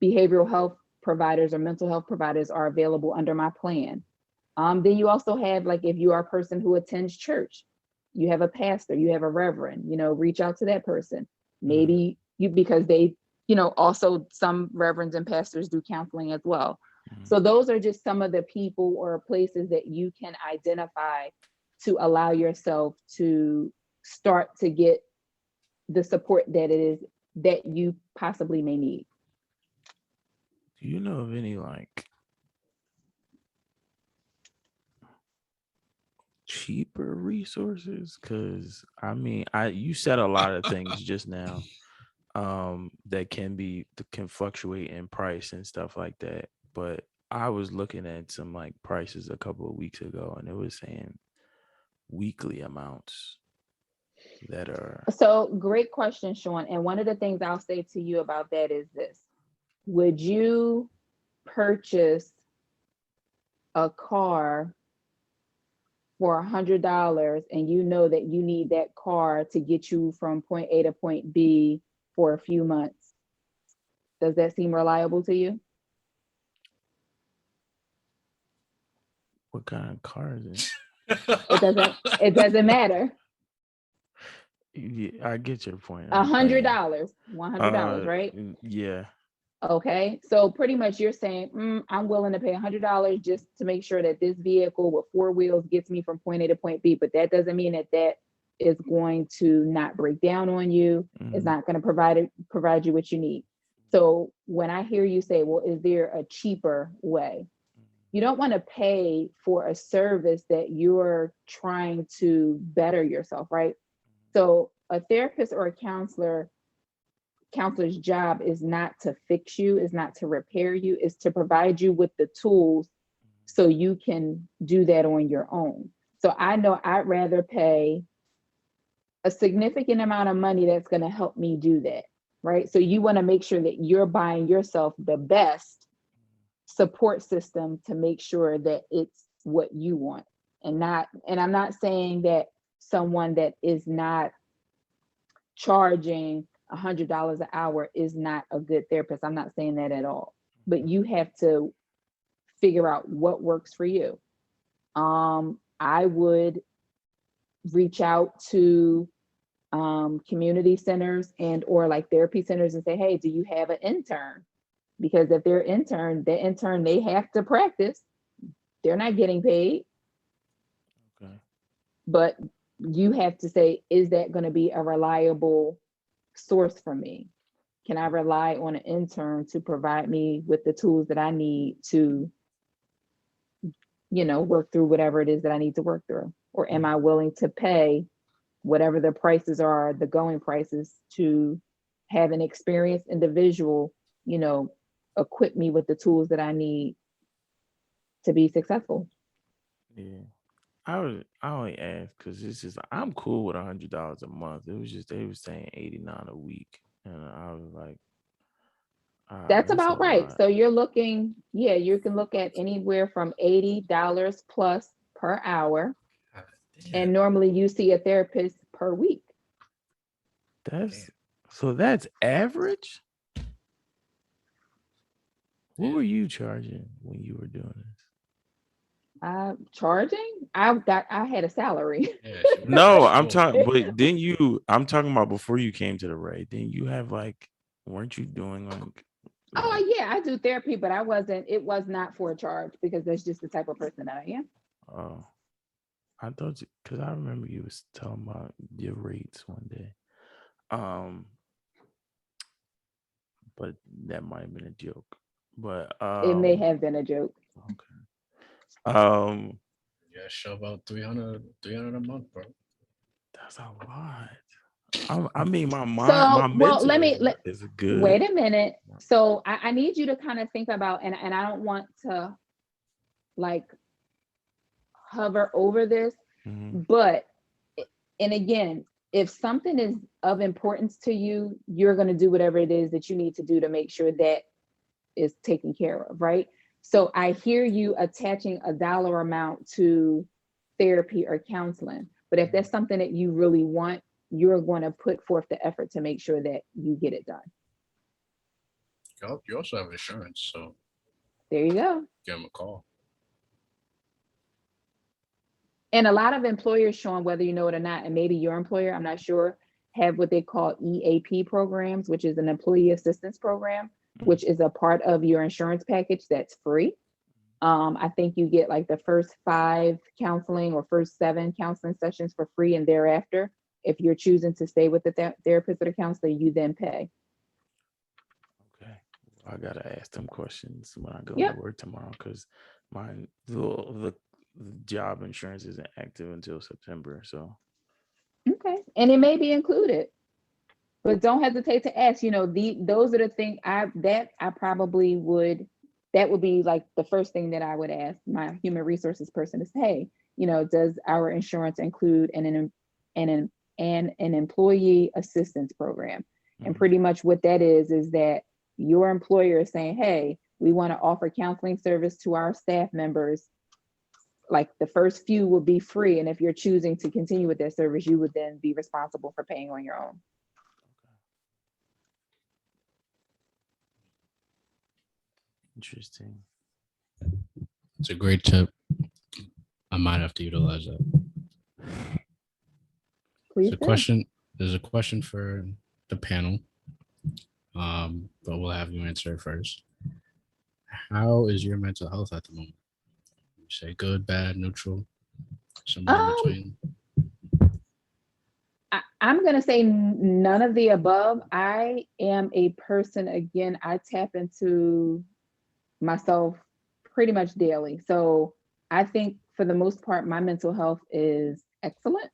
behavioral health providers or mental health providers are available under my plan? Then you also have, like, if you are a person who attends church, you have a pastor, you have a reverend, reach out to that person. Mhm. Maybe because they, also some reverends and pastors do counseling as well. Mhm. So those are just some of the people or places that you can identify to allow yourself to start to get the support that it is that you possibly may need. Do you know of any like cheaper resources? Because I mean, I you said a lot of things just now that can fluctuate in price and stuff like that. But I was looking at some like prices a couple of weeks ago and it was saying weekly amounts that are So great question, Sean. And one of the things I'll say to you about that is this. Would you purchase a car for $100 and you know that you need that car to get you from point A to point B for a few months? Does that seem reliable to you? what kind of car is it? It doesn't matter. Yeah, I get your point. A I'm hundred playing. dollars, $100, right? Yeah. Okay, so pretty much you're saying, I'm willing to pay $100 just to make sure that this vehicle with four wheels gets me from point A to point B. But that doesn't mean that that is going to not break down on you. It's Mhm. not going to provide you what you need. So when I hear you say, well, is there a cheaper way? You don't want to pay for a service that you're trying to better yourself, right? So a therapist or a counselor's job is not to fix you, is not to repair you, is to provide you with the tools so you can do that on your own. So I know I'd rather pay a significant amount of money that's going to help me do that, right? So you want to make sure that you're buying yourself the best support system to make sure that it's what you want. And I'm not saying that someone that is not charging $100 an hour is not a good therapist. I'm not saying that at all. But you have to figure out what works for you. I would reach out to community centers and or like therapy centers and say, hey, do you have an intern? Because if they're the intern, they have to practice. They're not getting paid. Okay. But you have to say, is that going to be a reliable source for me? Can I rely on an intern to provide me with the tools that I need to, work through whatever it is that I need to work through? Or am I willing to pay whatever the prices are, the going prices, to have an experienced individual, equip me with the tools that I need to be successful? Yeah. I only asked because it's just I'm cool with $100 a month. It was just they were saying 89 a week, and I was like, That's that's a about right. lot. So you're looking, yeah, you can look at anywhere from $80 plus per hour. God And damn. normally you see a therapist per week. That's so that's average. What Yeah. were you charging when you were doing this? Charging? I had a salary. Yeah, she was No, I'm full. talking, but then I'm talking about before you came to the Ray. Then you have like, weren't you doing like, Oh yeah, I do therapy, but it was not for a charge because that's just the type of person that I am. oh, I thought because I remember you was talking about your rates one day. Um, but that might have been a joke. But It may have been a joke. okay. Yeah, shove out 300 a month, bro. That's a lot. I mean, my So, well, mentor is good. wait a minute. So I need you to kind of think about, and I don't want to like hover over this, Mhm. but and again, if something is of importance to you, you're going to do whatever it is that you need to do to make sure that is taken care of, right? So I hear you attaching a dollar amount to therapy or counseling, but if that's something that you really want, you're going to put forth the effort to make sure that you get it done. You also have insurance, so There you go. give them a call. And a lot of employers, Sean, whether you know it or not, and maybe your employer, I'm not sure, have what they call EAP programs, which is an employee assistance program, which is a part of your insurance package that's free. I think you get like the first 5 counseling or first 7 counseling sessions for free, and thereafter, if you're choosing to stay with the therapist or the counselor, you then pay. Okay. I gotta ask them questions when I go into Yep. work tomorrow because mine the job insurance isn't active until September. So Okay. And it may be included, but don't hesitate to ask. Those are the things I probably would. That would be like the first thing that I would ask my human resources person is, hey, does our insurance include an employee assistance program? And pretty much what that is that your employer is saying, hey, we want to offer counseling service to our staff members. Like the first few will be free, and if you're choosing to continue with that service, you would then be responsible for paying on your own. interesting. It's a great tip. I might have to utilize that. Please do. There's a question for the panel, but we'll have you answer it first. How is your mental health at the moment? You say good, bad, neutral, somewhere in Um, between. I'm going to say none of the above. I am a person, again, I tap into myself pretty much daily. So I think for the most part, my mental health is excellent.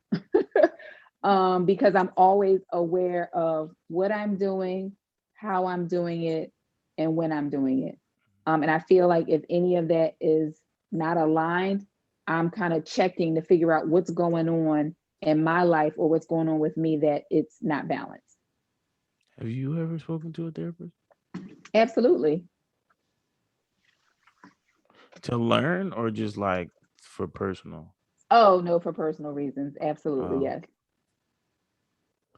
Because I'm always aware of what I'm doing, how I'm doing it, and when I'm doing it. And I feel like if any of that is not aligned, I'm kind of checking to figure out what's going on in my life or what's going on with me that it's not balanced. Have you ever spoken to a therapist Absolutely. to learn or just like for personal? Oh, no, for personal reasons. Absolutely. Oh, Yes.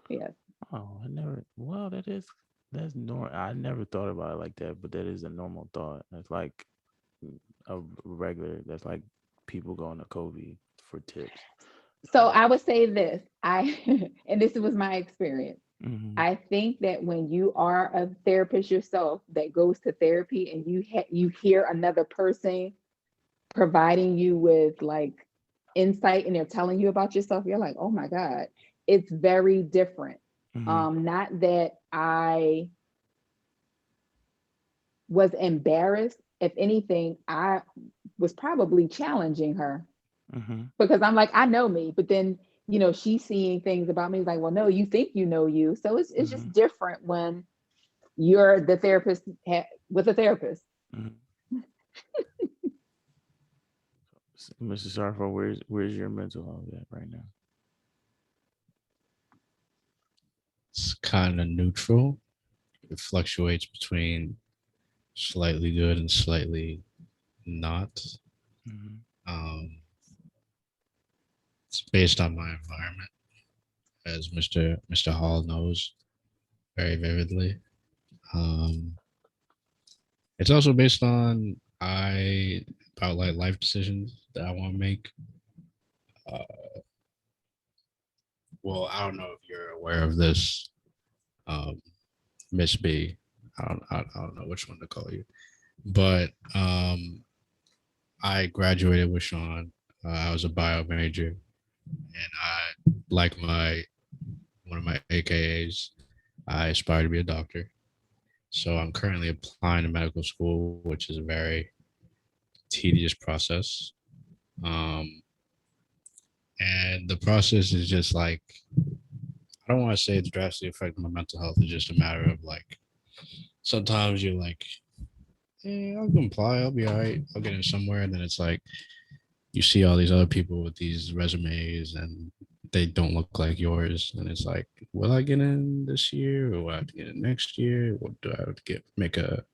Yes. oh, I never. Well, that's normal. I never thought about it like that, but that is a normal thought. That's like a regular. That's like people going to Kobe for tips. So I would say this, and this was my experience. Mm-hmm. I think that when you are a therapist yourself that goes to therapy and you hear another person providing you with like insight and they're telling you about yourself, you're like, oh my God, it's very different. Mm-hmm. Not that I was embarrassed. If anything, I was probably challenging her Mm-hmm. because I'm like, I know me, but then she's seeing things about me like, well, no, you think you know you. So it's Mm-hmm. just different when you're the therapist with a therapist. Mm-hmm. Mr. Sarfo, where's your mental health at right now? It's kind of neutral. It fluctuates between slightly good and slightly not. Mm-hmm. Um, it's based on my environment, as Mr. Hall knows very vividly. Um, it's also based on I about like life decisions that I want to make. Uh, well, I don't know if you're aware of this, um, Miss B. I don't know which one to call you, but I graduated with Sean. I was a bio major, and I like my one of my AKAs. I aspire to be a doctor. So I'm currently applying to medical school, which is a very tedious process. Um, and the process is just like I don't want to say it's drastically affecting my mental health. It's just a matter of like sometimes you're like, hey, I'll comply, I'll be all right, I'll get in somewhere, and then it's like you see all these other people with these resumes and they don't look like yours, and it's like, will I get in this year or will I have to get in next year? What do I have to get make a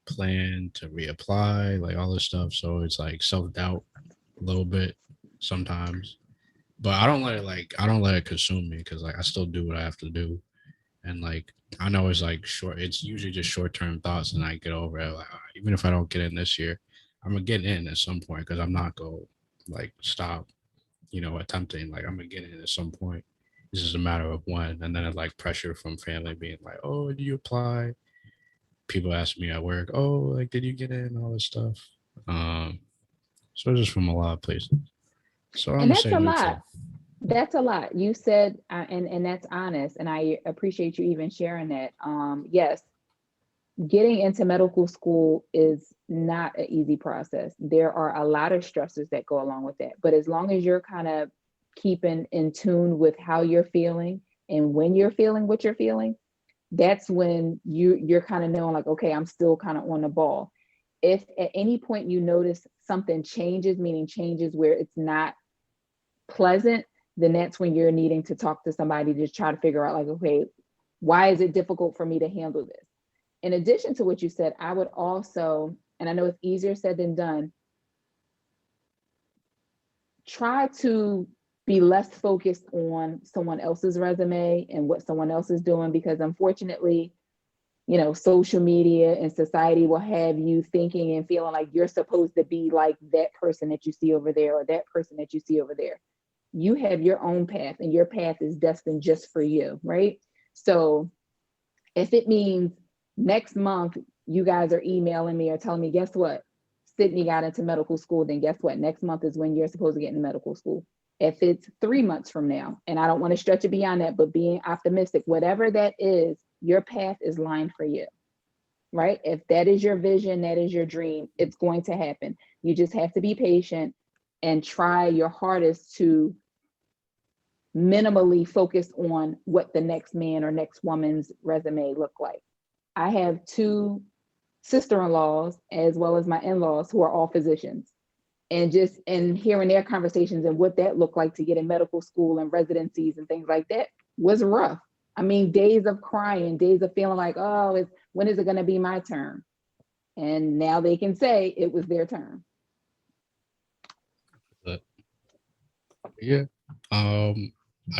plan to reapply, like all this stuff. So it's like self-doubt a little bit sometimes. But I don't let it consume me because like I still do what I have to do. And like I know it's like short it's usually just short-term thoughts and I get over it. Like even if I don't get in this year, I'm gonna get in at some point because I'm not gonna like stop, attempting. Like I'm gonna get in at some point. This is a matter of when. And then it's like pressure from family being like, oh, do you apply? People ask me at work, oh, like, did you get in? All this stuff. Um, so it's just from a lot of places. So I'm And gonna that's say a lot. neutral. That's a lot. You said, and that's honest. And I appreciate you even sharing that. Yes, getting into medical school is not an easy process. There are a lot of stressors that go along with that. But as long as you're kind of keeping in tune with how you're feeling and when you're feeling what you're feeling, that's when you're kind of knowing like, okay, I'm still kind of on the ball. If at any point you notice something changes, meaning changes where it's not pleasant, then that's when you're needing to talk to somebody to try to figure out like, okay, why is it difficult for me to handle this? In addition to what you said, I would also, and I know it's easier said than done, try to be less focused on someone else's resume and what someone else is doing, because unfortunately, social media and society will have you thinking and feeling like you're supposed to be like that person that you see over there or that person that you see over there. You have your own path and your path is destined just for you, right? So if it means next month you guys are emailing me or telling me, guess what? Sydney got into medical school, then guess what? Next month is when you're supposed to get into medical school. if it's 3 months from now, and I don't want to stretch it beyond that, but being optimistic, whatever that is, your path is lined for you, right? If that is your vision, that is your dream, it's going to happen. You just have to be patient and try your hardest to minimally focus on what the next man or next woman's resume look like. I have two sister-in-laws as well as my in-laws who are all physicians, and just in hearing their conversations and what that looked like to get in medical school and residencies and things like that was rough. I mean, days of crying, days of feeling like, oh, when is it going to be my turn? And now they can say it was their turn. But yeah, I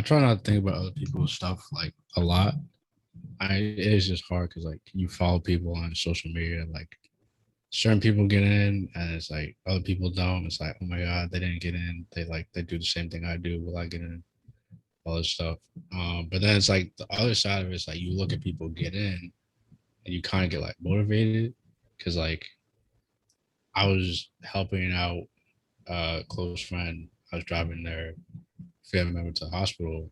try not to think about other people's stuff like a lot. It is just hard because like you follow people on social media, like certain people get in, and it's like other people don't. It's like, oh my god, they didn't get in. They do the same thing I do. Will I get in? All this stuff. But then it's like the other side of it is like you look at people get in, and you kind of get like motivated because like I was helping out a close friend. I was driving their family member to the hospital,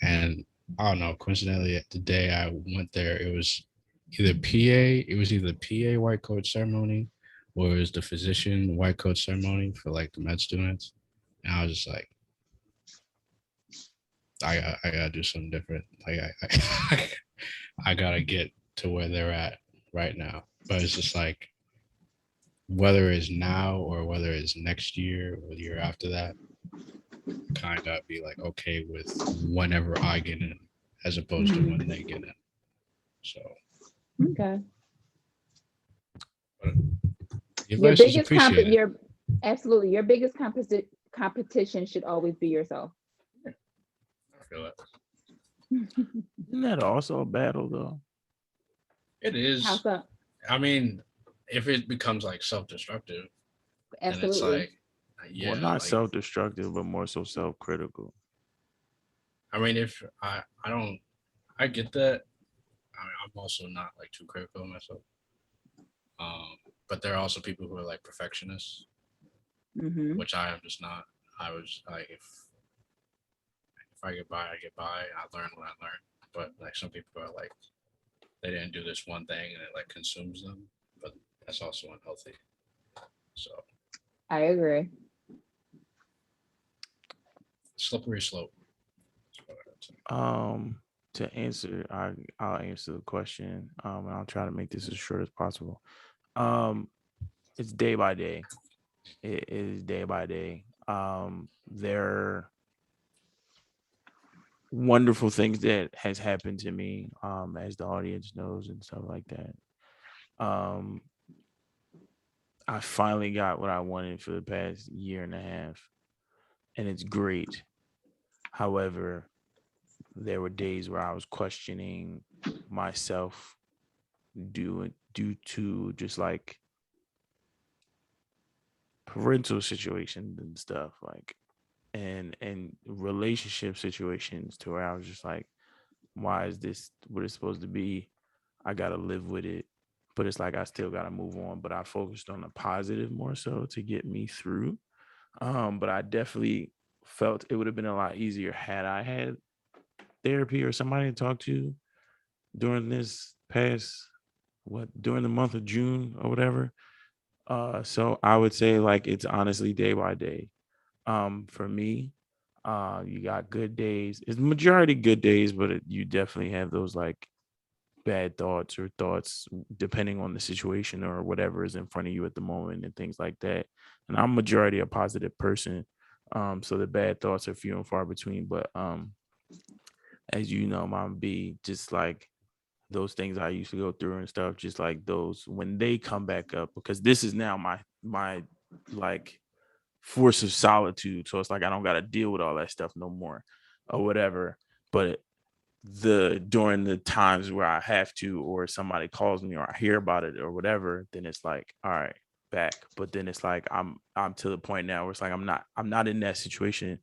and I don't know. Coincidentally, the day I went there, it was either PA. It was either PA white coat ceremony, or it was the physician white coat ceremony for like the med students. And I was just like, I gotta do something different. Like I gotta get to where they're at right now. But it's just like whether it's now or whether it's next year or the year after that, kind of gotta be like okay with whenever I get in as opposed to when they get in. So Okay. but the Your advice is biggest appreciated. absolutely your biggest competition should always be yourself. I feel it. Isn't that also a battle though? It How is. so? I mean, if it becomes like self-destructive, then it's Absolutely. like, Well, yeah, not like self-destructive, but more so self-critical. I mean, if I don't, I get that. I mean, I'm also not like too critical of myself. Um, but there are also people who are like perfectionists, Mm-hmm. which I am just not. I was like, if I get by, I get by. I learn what I learn. But like some people are like, they didn't do this one thing and it like consumes them. But that's also unhealthy. So I agree. slippery slope. Um, to answer, I'll answer the question. And I'll try to make this as short as possible. Um, it's day by day. It is day by day. There are wonderful things that has happened to me, as the audience knows and stuff like that. Um, I finally got what I wanted for the past year and a half, and it's great. However, there were days where I was questioning myself due to just like parental situations and stuff like and relationship situations to where I was just like, why is this what it's supposed to be? I gotta live with it. But it's like I still gotta move on. But I focused on the positive more so to get me through. But I definitely felt it would have been a lot easier had I had therapy or somebody to talk to during this past during the month of June or whatever. So I would say like it's honestly day by day. For me, you got good days. It's majority good days, but you definitely have those like bad thoughts or thoughts depending on the situation or whatever is in front of you at the moment and things like that. And I'm majority a positive person. So the bad thoughts are few and far between. But as you know, Mom B, just like those things I used to go through and stuff, just like those when they come back up, because this is now my like force of solitude. So it's like I don't gotta deal with all that stuff no more or whatever. But the during the times where I have to or somebody calls me or I hear about it or whatever, then it's like, all right, back. But then it's like I'm to the point now where it's like I'm not in that situation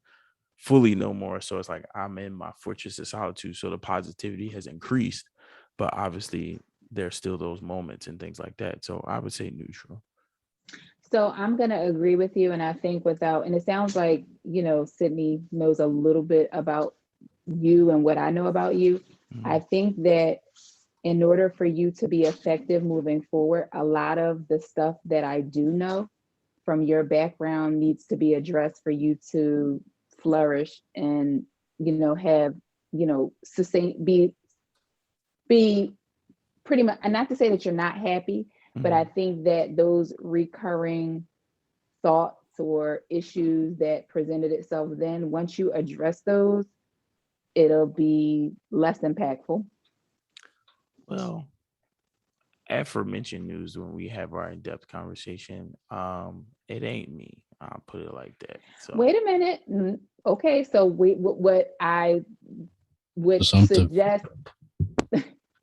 fully no more. So it's like I'm in my fortress of solitude. So the positivity has increased, but obviously there's still those moments and things like that. So I would say neutral. So I'm going to agree with you. And I think and it sounds like, Sydney knows a little bit about you and what I know about you. I Mhm. think that in order for you to be effective moving forward, a lot of the stuff that I do know from your background needs to be addressed for you to flourish and, have, sustain, be pretty much, and not to say that you're not happy, but I Mhm. think that those recurring thoughts or issues that presented itself then, once you address those, it'll be less impactful. Well, aforementioned news when we have our in-depth conversation, it ain't me. I'll put it like that. So Wait a minute. Okay, so what I would Assumptive. suggest,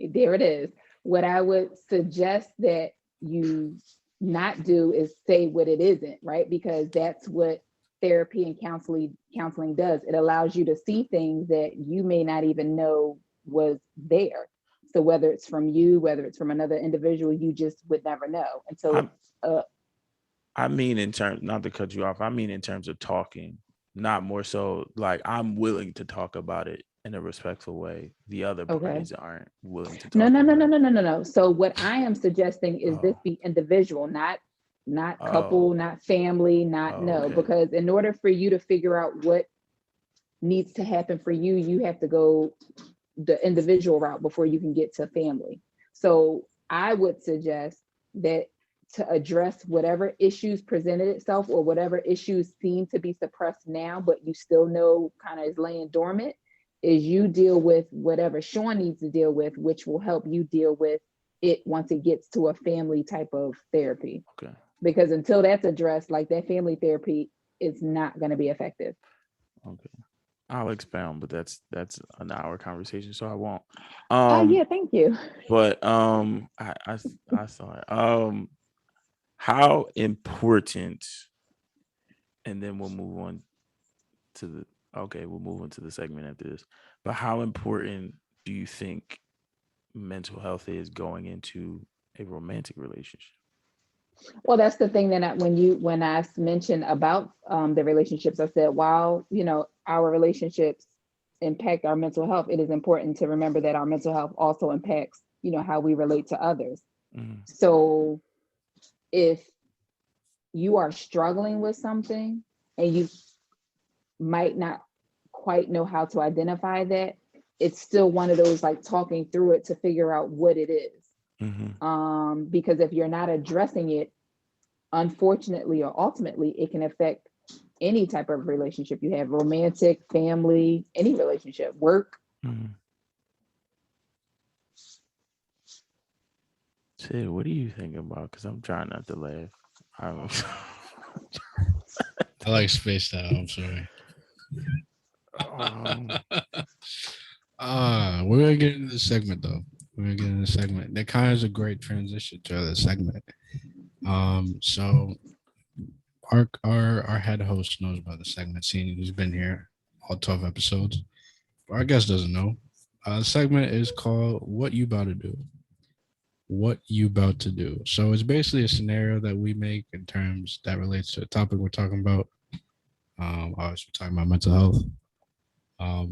there it is. What I would suggest that you not do is say what it isn't, right? Because that's what therapy and counseling does. It allows you to see things that you may not even know was there. So whether it's from you, whether it's from another individual, you just would never know. And so I uh I mean in terms, not to cut you off, I mean in terms of talking, not more so like I'm willing to talk about it in a respectful way. The other okay. parties aren't willing to No, talk no, no, about no, it. no, no, no, no. So what I am suggesting is this Oh, be individual, not oh, couple, not family, not oh, no. okay. Because in order for you to figure out what needs to happen for you, you have to go the individual route before you can get to family. So I would suggest that to address whatever issues presented itself or whatever issues seem to be suppressed now, but you still know kind of is laying dormant, is you deal with whatever Sean needs to deal with, which will help you deal with it once it gets to a family type of therapy. Okay. Because until that's addressed, like that family therapy is not going to be effective. Okay. I'll expound, but that's an hour conversation, so I won't. Yeah, thank you. But I saw it. How important, and then we'll move on to the okay, we'll move on to the segment after this. But how important do you think mental health is going into a romantic relationship? Well, that's the thing that when I mentioned about the relationships, I said while our relationships impact our mental health, it is important to remember that our mental health also impacts how we relate to others. Mhm. So if you are struggling with something and you might not quite know how to identify that, it's still one of those like talking through it to figure out what it is. Mhm. Because if you're not addressing it, unfortunately or ultimately, it can affect any type of relationship you have, romantic, family, any relationship, work. Mhm. Sid, what are you thinking about? Because I'm trying not to laugh. I'm I like spaced out. I'm sorry. um, We're gonna get into the segment though. We're gonna get into the segment. That kind of is a great transition to the segment. So our head host knows about the segment, seeing he's been here all 12 episodes. Our guest doesn't know. The segment is called "What You About to Do." What you about to do? So it's basically a scenario that we make in terms that relates to the topic we're talking about. Obviously, we're talking about mental health.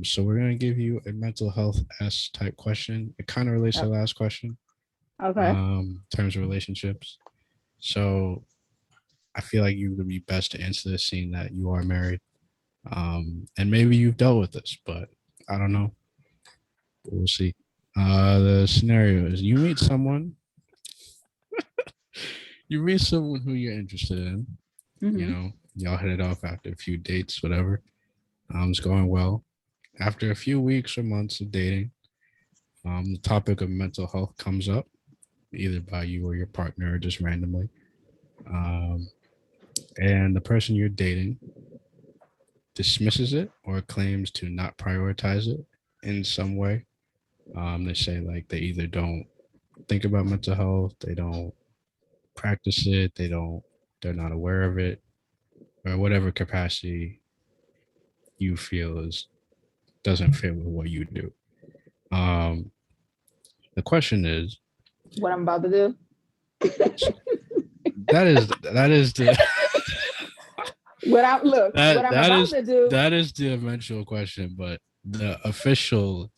So we're gonna give you a mental health S type question. It kind of relates to Oh, the last question, okay. in terms of relationships. So I feel like you would be best to answer this, seeing that you are married. And maybe you've dealt with this, but I don't know. We'll see. The scenario is you meet someone who you're interested in. You Mm-hmm. know, y'all hit it off after a few dates, whatever. It's going well. After a few weeks or months of dating, the topic of mental health comes up, either by you or your partner, or just randomly. Um, and the person you're dating dismisses it or claims to not prioritize it in some way. They say like they either don't think about mental health, they don't practice it, they're not aware of it, or whatever capacity you feel is doesn't fit with what you do. Um, the question is, What I'm about to do? that is the What I look, what I'm about to do. that is the eventual question, but the official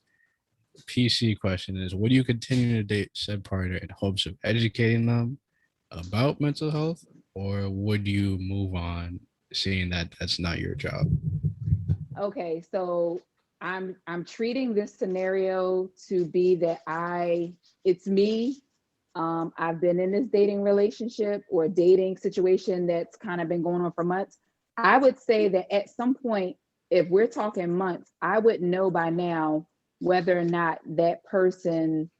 PC question is: would you continue to date said partner in hopes of educating them about mental health, or would you move on, seeing that that's not your job? Okay, so I'm treating this scenario to be that it's me. I've been in this dating relationship or dating situation that's kind of been going on for months. I would say that at some point, if we're talking months, I would know by now whether or not that person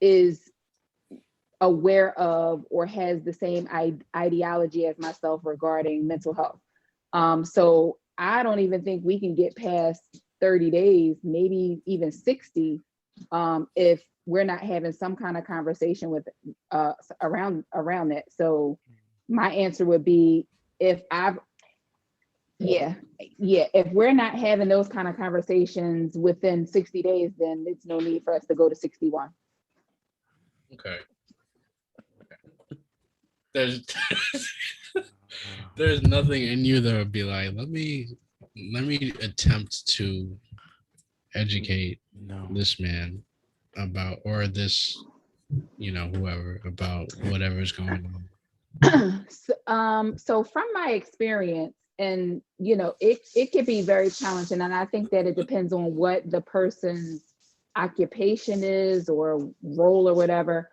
is aware of or has the same ideology as myself regarding mental health. So I don't even think we can get past 30 days, maybe even 60, if we're not having some kind of conversation with around that. So my answer would be if I've yeah, yeah, if we're not having those kind of conversations within 60 days, then it's no need for us to go to 61. Okay. There's there's nothing in you that would be like, let me attempt to educate No. this man about, or this, whoever, about whatever's going on. So from my experience, and it could be very challenging, and I think that it depends on what the person's occupation is or role or whatever.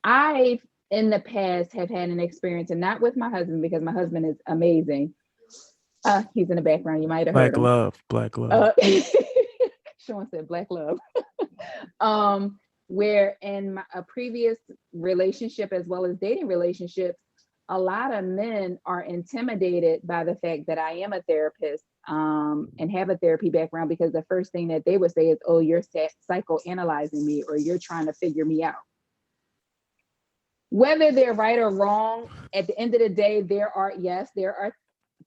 I in the past have had an experience, and not with my husband because my husband is amazing. He's in the background. You might have heard Black him. love, black love. Sean said black love. Where in a previous relationship as well as dating relationships, a lot of men are intimidated by the fact that I am a therapist, and have a therapy background, because the first thing that they would say is, oh, you're psychoanalyzing me, or you're trying to figure me out. Whether they're right or wrong, at the end of the day, there are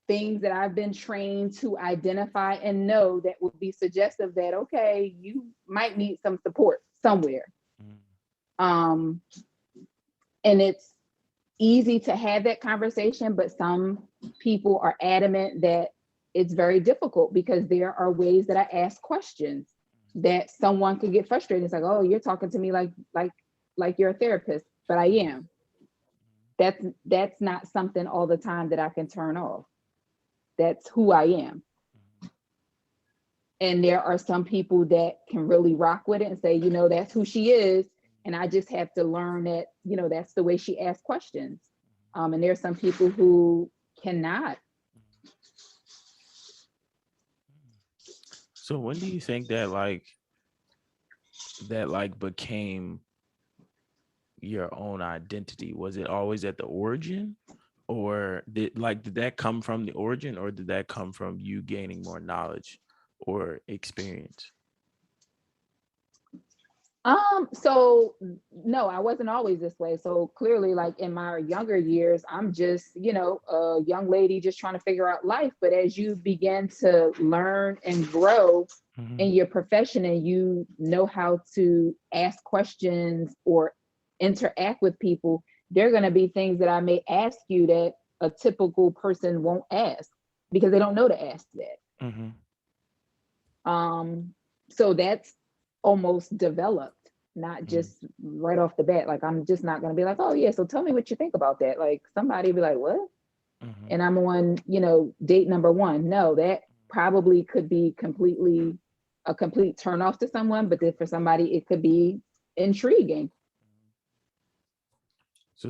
things that I've been trained to identify and know that would be suggestive that, okay, you might need some support somewhere. And it's easy to have that conversation, but some people are adamant that it's very difficult, because there are ways that I ask questions that someone could get frustrated. It's like, oh, you're talking to me like you're a therapist, but I am. That's not something all the time that I can turn off. That's who I am. And there are some people that can really rock with it and say, that's who she is. And I just have to learn that, that's the way she asks questions. And there's some people who cannot. So when do you think that became your own identity? Was it always at the origin, or did that come from the origin, or did that come from you gaining more knowledge or experience? So no, I wasn't always this way. So clearly, like in my younger years, I'm just, a young lady just trying to figure out life. But as you begin to learn and grow in your profession, and you know how to ask questions or interact with people, there are going to be things that I may ask you that a typical person won't ask, because they don't know to ask that. So that's almost developed, not just right off the bat. Like, I'm just not going to be like, oh yeah, so tell me what you think about that. Like, somebody be like, what? And I'm on, date number one. No, that probably could be a complete turn off to someone, but then for somebody it could be intriguing. So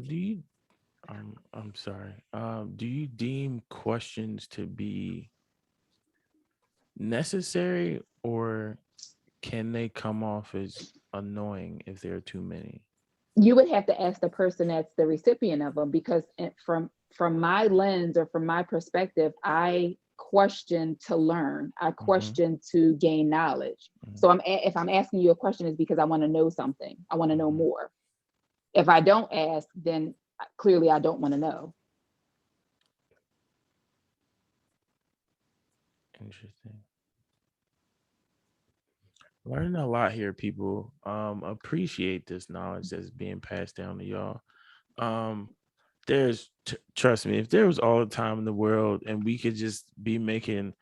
I'm sorry. Do you deem questions to be necessary, or can they come off as annoying if there are too many? You would have to ask the person that's the recipient of them, because from my lens or from my perspective, I question to learn. I question to gain knowledge. So if I'm asking you a question, is because I want to know something. I want to know more. If I don't ask, then clearly I don't want to know. Interesting. Learning a lot here, people. Appreciate this knowledge that's being passed down to y'all. Um, trust me, if there was all the time in the world and we could just be making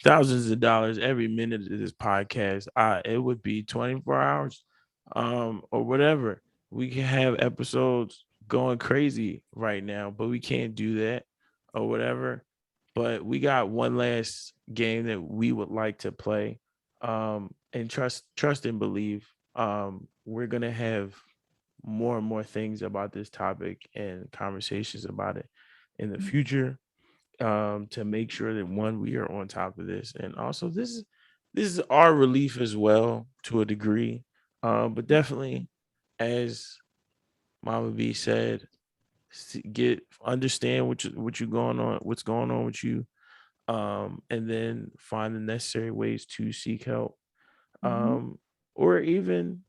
thousands of dollars every minute of this podcast, it would be 24 hours, or whatever. We can have episodes going crazy right now, but we can't do that or whatever. But we got one last game that we would like to play. And trust and believe. We're gonna have more and more things about this topic and conversations about it in the future, to make sure that one, we are on top of this, and also this is our relief as well to a degree, but definitely, as Mama B said, get understand what's going on with you, and then find the necessary ways to seek help, Mm-hmm. um, or even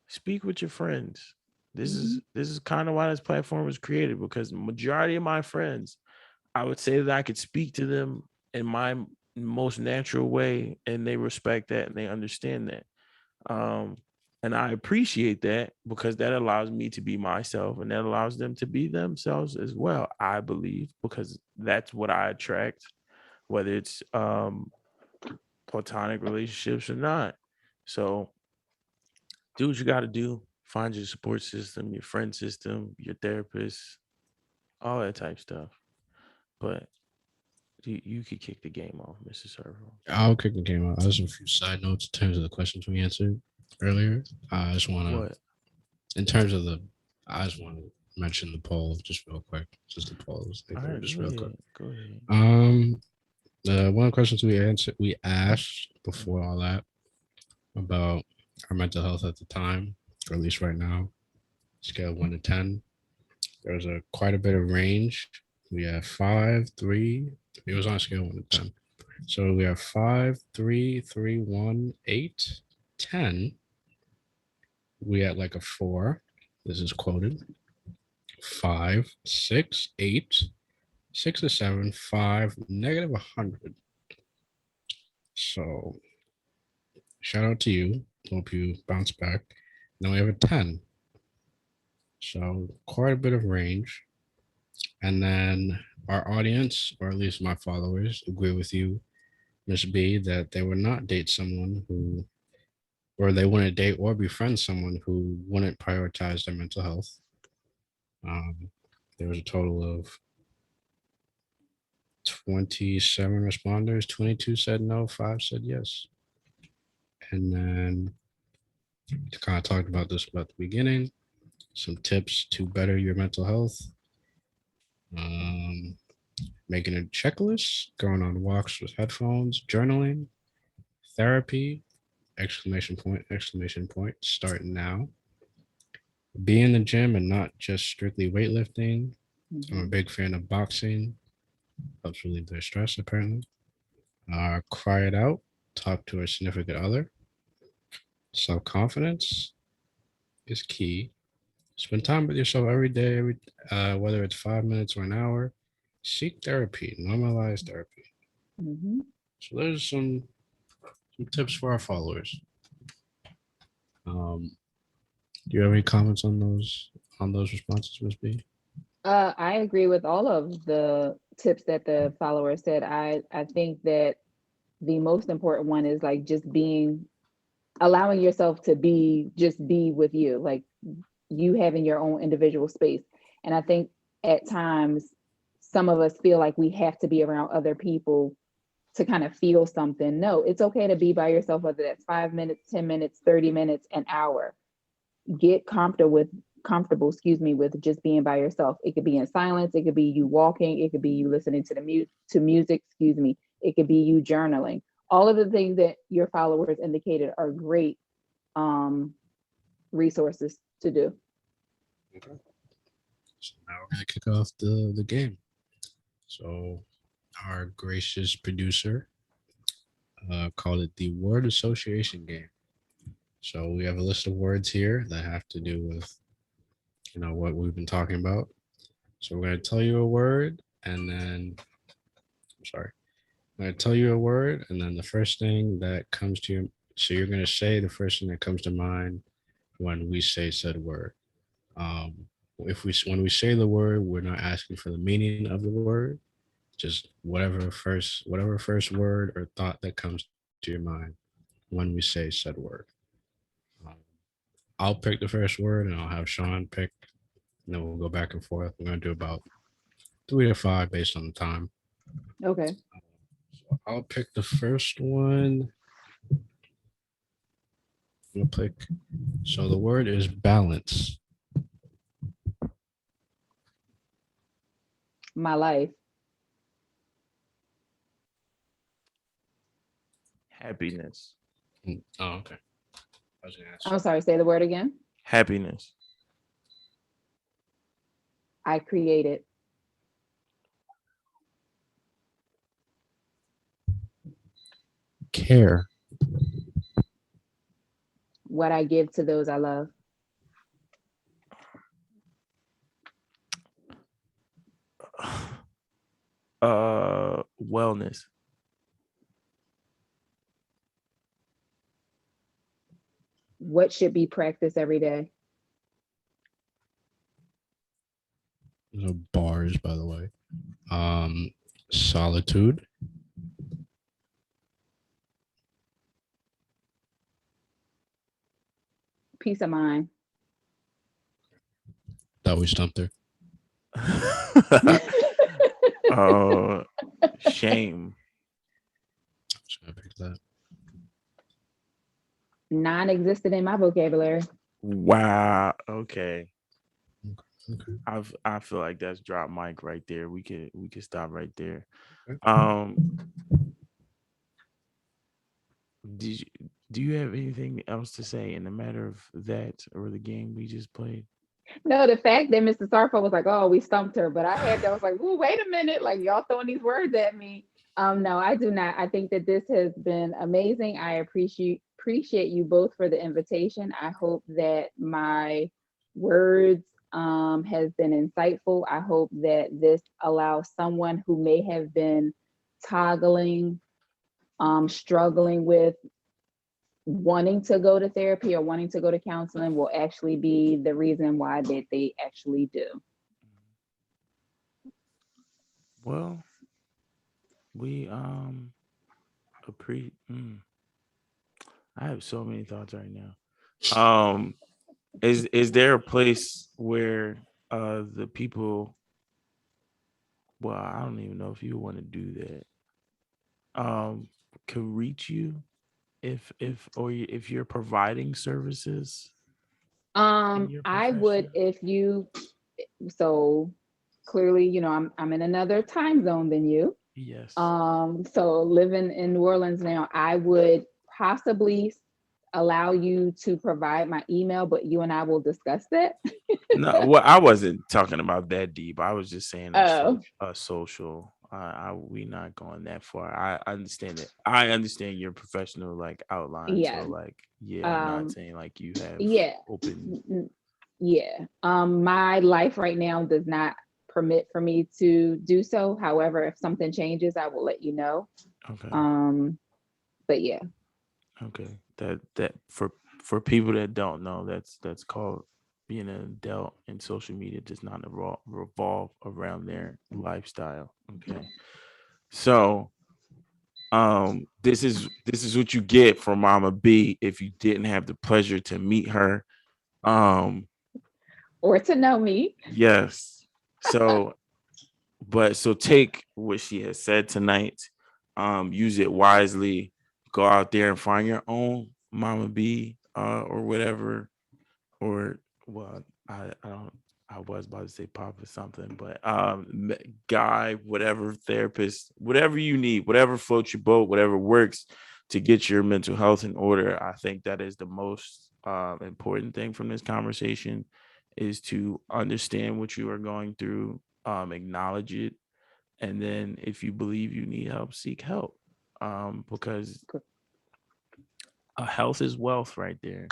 speak with your friends. Mm-hmm. This is kind of why this platform was created, because the majority of my friends, I would say that I could speak to them in my most natural way, and they respect that and they understand that. Um, and I appreciate that, because that allows me to be myself, and that allows them to be themselves as well. I believe, because that's what I attract, whether it's platonic relationships or not. So do what you got to do. Find your support system, your friend system, your therapist, all that type stuff. But you could kick the game off, Mr. Servo. I'll kick the game out. There's a few side notes in terms of the questions we answered earlier. I just want What? to, in terms of the, I just want to mention the poll just real quick. Just the polls, All right, just go real quick. ahead. Go ahead. Um, one of the questions we asked before all that about our mental health at the time, or at least right now, scale of 1 to 10. There's a quite a bit of range. We have 5, 3. It was on a scale of 1 to 10. So we have 5, 3, 3, 1, 8, 10. We at like a 4. This is quoted. 5, 6, 8, 6 to 7, 5, negative 100. So shout out to you. Hope you bounce back. Then we have a 10. So quite a bit of range. And then our audience, or at least my followers, agree with you, Miss B, that they would not date someone who, or they wouldn't date or befriend someone who wouldn't prioritize their mental health. Um, there was a total of 27 responders. 22 said no, 5 said yes. And then kind of talked about this about the beginning. Some tips to better your mental health. Um, Making a checklist, going on walks with headphones, journaling, therapy, exclamation point, start now. Be in the gym and not just strictly weightlifting. I'm a Mm-hmm. big fan of boxing, helps relieve their stress apparently. Cry it out, talk to a significant other. Self confidence is key. Spend time with yourself every day, whether it's 5 minutes or an hour. Seek therapy, normalize therapy. Mm-hmm. So there's some tips for our followers. Um, do you have any comments on those responses, Ms. B? I agree with all of the tips that the followers said. I think that the most important one is like just being allowing yourself to be with you, like you having your own individual space. And I think at times some of us feel like we have to be around other people to kind of feel something. No, it's okay to be by yourself, whether that's 5 minutes, 10 minutes, 30 minutes, an hour. Get comfortable, excuse me, with just being by yourself. It could be in silence, it could be you walking, it could be you listening to music, excuse me, it could be you journaling. All of the things that your followers indicated are great um resources to do. Okay. So now we're gonna kick off the game. So our gracious producer called it the word association game. So we have a list of words here that have to do with what we've been talking about. So we're gonna tell you a word, and then I'm sorry, I'm gonna tell you a word, and then the first thing that comes to you. So you're gonna say the first thing that comes to mind when we say said word. Um, when we say the word, we're not asking for the meaning of the word, just whatever first word or thought that comes to your mind when we say said word. Um, I'll pick the first word and I'll have Sean pick, and then we'll go back and forth. We're gonna do about 3 to 5 based on the time. Okay. So I'll pick the first one. We'll pick. So the word is balance. My life. Happiness. Oh, okay. I was gonna ask. I'm sorry, say the word again. Happiness. I created. Care. What I give to those I love. Wellness. What should be practiced every day. No bars, by the way. Solitude. Peace of mind. That we stumped her. uh, Shame. Just gonna pick that. Non-existent in my vocabulary. Wow. Okay. Okay. I feel like that's drop mic right there. We could stop right there. Okay. Um, did you do you have anything else to say in the matter of that or the game we just played? No, the fact that Mr. Sarfo was like, "Oh, we stumped her," but I was like, "Ooh, wait a minute! Like y'all throwing these words at me." No, I do not. I think that this has been amazing. I appreciate you both for the invitation. I hope that my words has been insightful. I hope that this allows someone who may have been toggling, struggling with wanting to go to therapy or wanting to go to counseling will actually be the reason why that they actually do. Well, we appre. I have so many thoughts right now. Um, is there a place where the people? Well, I don't even know if you want to do that. Could reach you if you're providing services in your I would profession. if you so clearly, I'm in another time zone than you. Yes. So living in New Orleans now, I would possibly allow you to provide my email, but you and I will discuss that. No, well, I wasn't talking about that deep. I was just saying Oh, a social. We not going that far. I understand it. I understand your professional like outline. So yeah. like, yeah, I'm not Um, saying like you have yeah. open. Yeah. My life right now does not permit for me to do so. However, if something changes, I will let you know. Okay. Um, but yeah. Okay. That for people that don't know, that's called being an adult, and social media does not revolve around their lifestyle. Okay. So this is what you get from Mama B if you didn't have the pleasure to meet her. Um Or to know me. yes. So so take what she has said tonight, use it wisely, go out there and find your own Mama B, or whatever, or well, I don't. I was about to say pop or something, but guy, whatever therapist, whatever you need, whatever floats your boat, whatever works to get your mental health in order. I think that is the most important thing from this conversation, is to understand what you are going through, acknowledge it, and then if you believe you need help, seek help, because health is wealth right there.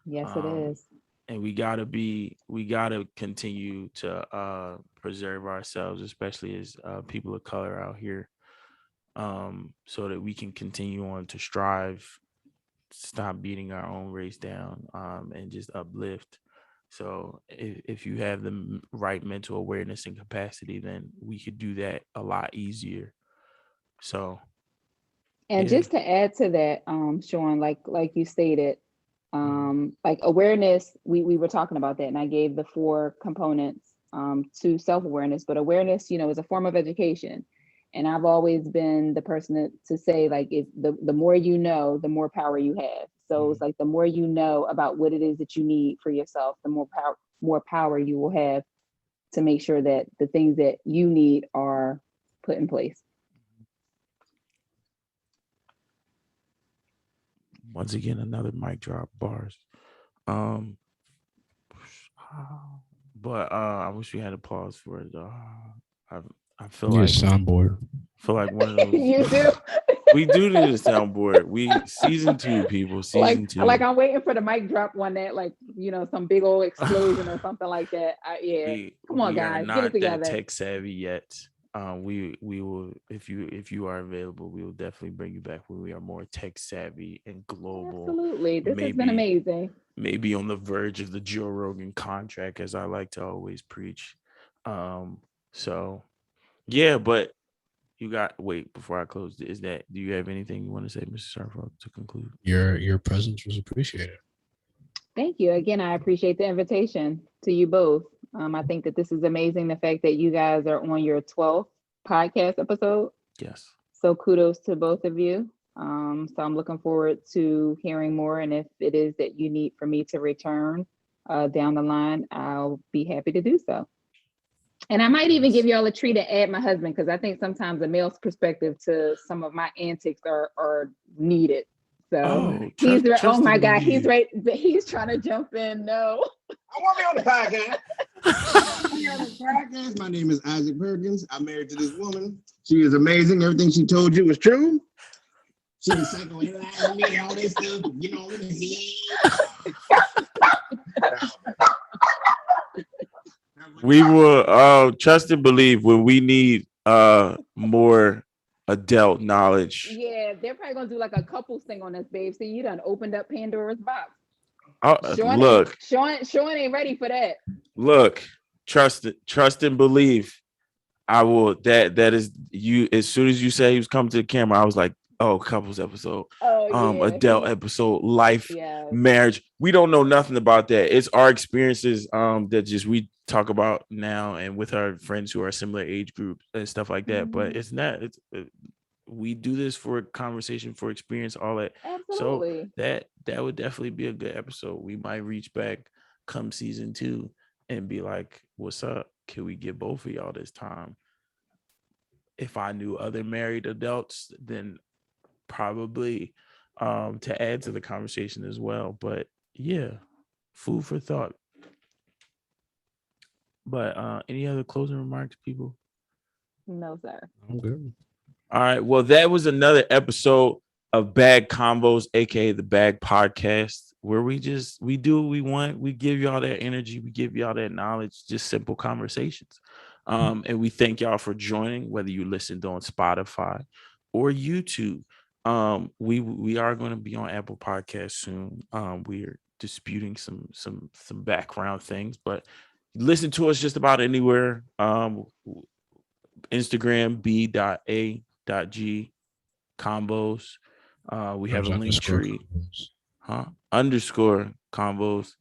Yes, it um, is. and we gotta continue to preserve ourselves, especially as people of color out here, so that we can continue on to strive, stop beating our own race down, and just uplift. So if you have the right mental awareness and capacity, then we could do that a lot easier. So And yeah. just to add to that, Sean, like you stated, Mhm. like awareness, we were talking about that, and I gave the four components to self-awareness, but awareness, is a form of education. And I've always been the person to say, like, if the more you know, the more power you have. So it's Mhm. like the more you know about what it is that you need for yourself, the more power you will have to make sure that the things that you need are put in place. Once again, another mic drop bars. Um, but I wish we had a pause for it. I I feel Yeah, like soundboard. one of those. You do. We do need a soundboard. We season 2, people. like Season like 2. I'm waiting for the mic drop one that, like, some big old explosion or something like that. Yeah. Come on, We are guys, get it not that together. tech savvy yet. We will, if you are available, we will definitely bring you back when we are more tech savvy and global. Absolutely. This has been Maybe amazing. on the verge of the Joe Rogan contract, as I like to always preach. Um, so yeah, but you got wait before I close. Is that do you have anything you want to say, Mr. Sarfo, to conclude? Your presence was appreciated. Thank you. Again, I appreciate the invitation to you both. I think that this is amazing, the fact that you guys are on your 12th podcast episode. Yes. So kudos to both of you. So I'm looking forward to hearing more. And if it is that you need for me to return down the line, I'll be happy to do so. And I might even give Yes. y'all a treat to add my husband, because I think sometimes a male's perspective to some of my antics are needed. So Oh, oh trust my and God, he's believe. right. He's trying to jump in. No. I want me on the podcast. I want me on the podcast. My name is Isaac Perkins. I'm married to this woman. She is amazing. Everything she told you was true. She was psychoanalyzing me, all this stuff, in the We will trust and believe when we need more adult knowledge. Yeah, they're probably gonna do like a couples thing on this, babe. See, you done opened up Pandora's box. Look, Sean ain't ready for that. look, trust and believe. I will that is you as soon as you say he was coming to the camera, I was like, oh, couples episode, Oh yeah, adult episode, life, yeah. marriage. We don't know nothing about that. It's our experiences that just we talk about now and with our friends who are similar age groups and stuff like that. But Mhm. it's not we do this for conversation, for experience, all that. So Absolutely. that would definitely be a good episode. We might reach back come season 2 and be like, what's up? Can we get both of y'all this time? If I knew other married adults, then probably to add to the conversation as well. But yeah, food for thought. But any other closing remarks, people? No, sir. I'm good. All right. Well, that was another episode of Bag Combos, aka the Bag Podcast, where we do what we want. We give y'all that energy, we give y'all that knowledge, just simple conversations. And we thank y'all for joining, whether you listened on Spotify or YouTube. We are going to be on Apple Podcasts soon. We're disputing some background things, but listen to us just about anywhere. Instagram B.A.G combos. We have There's a link underscore tree, combos. underscore combos.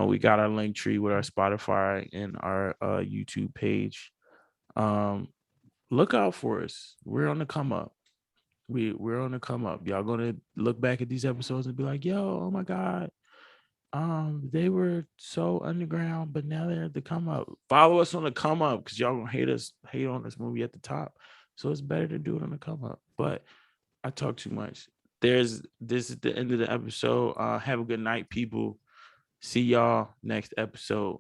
We got our link tree with our Spotify and our YouTube page. Um, look out for us. We're on the come up. We're on the come up. Y'all gonna look back at these episodes and be like, yo, oh my God. They were so underground, but now they're at the come up. Follow us on the come up because y'all gonna hate on us when we at the top. So it's better to do it on the come up. But I talk too much. This is the end of the episode. Have a good night, people. See y'all next episode.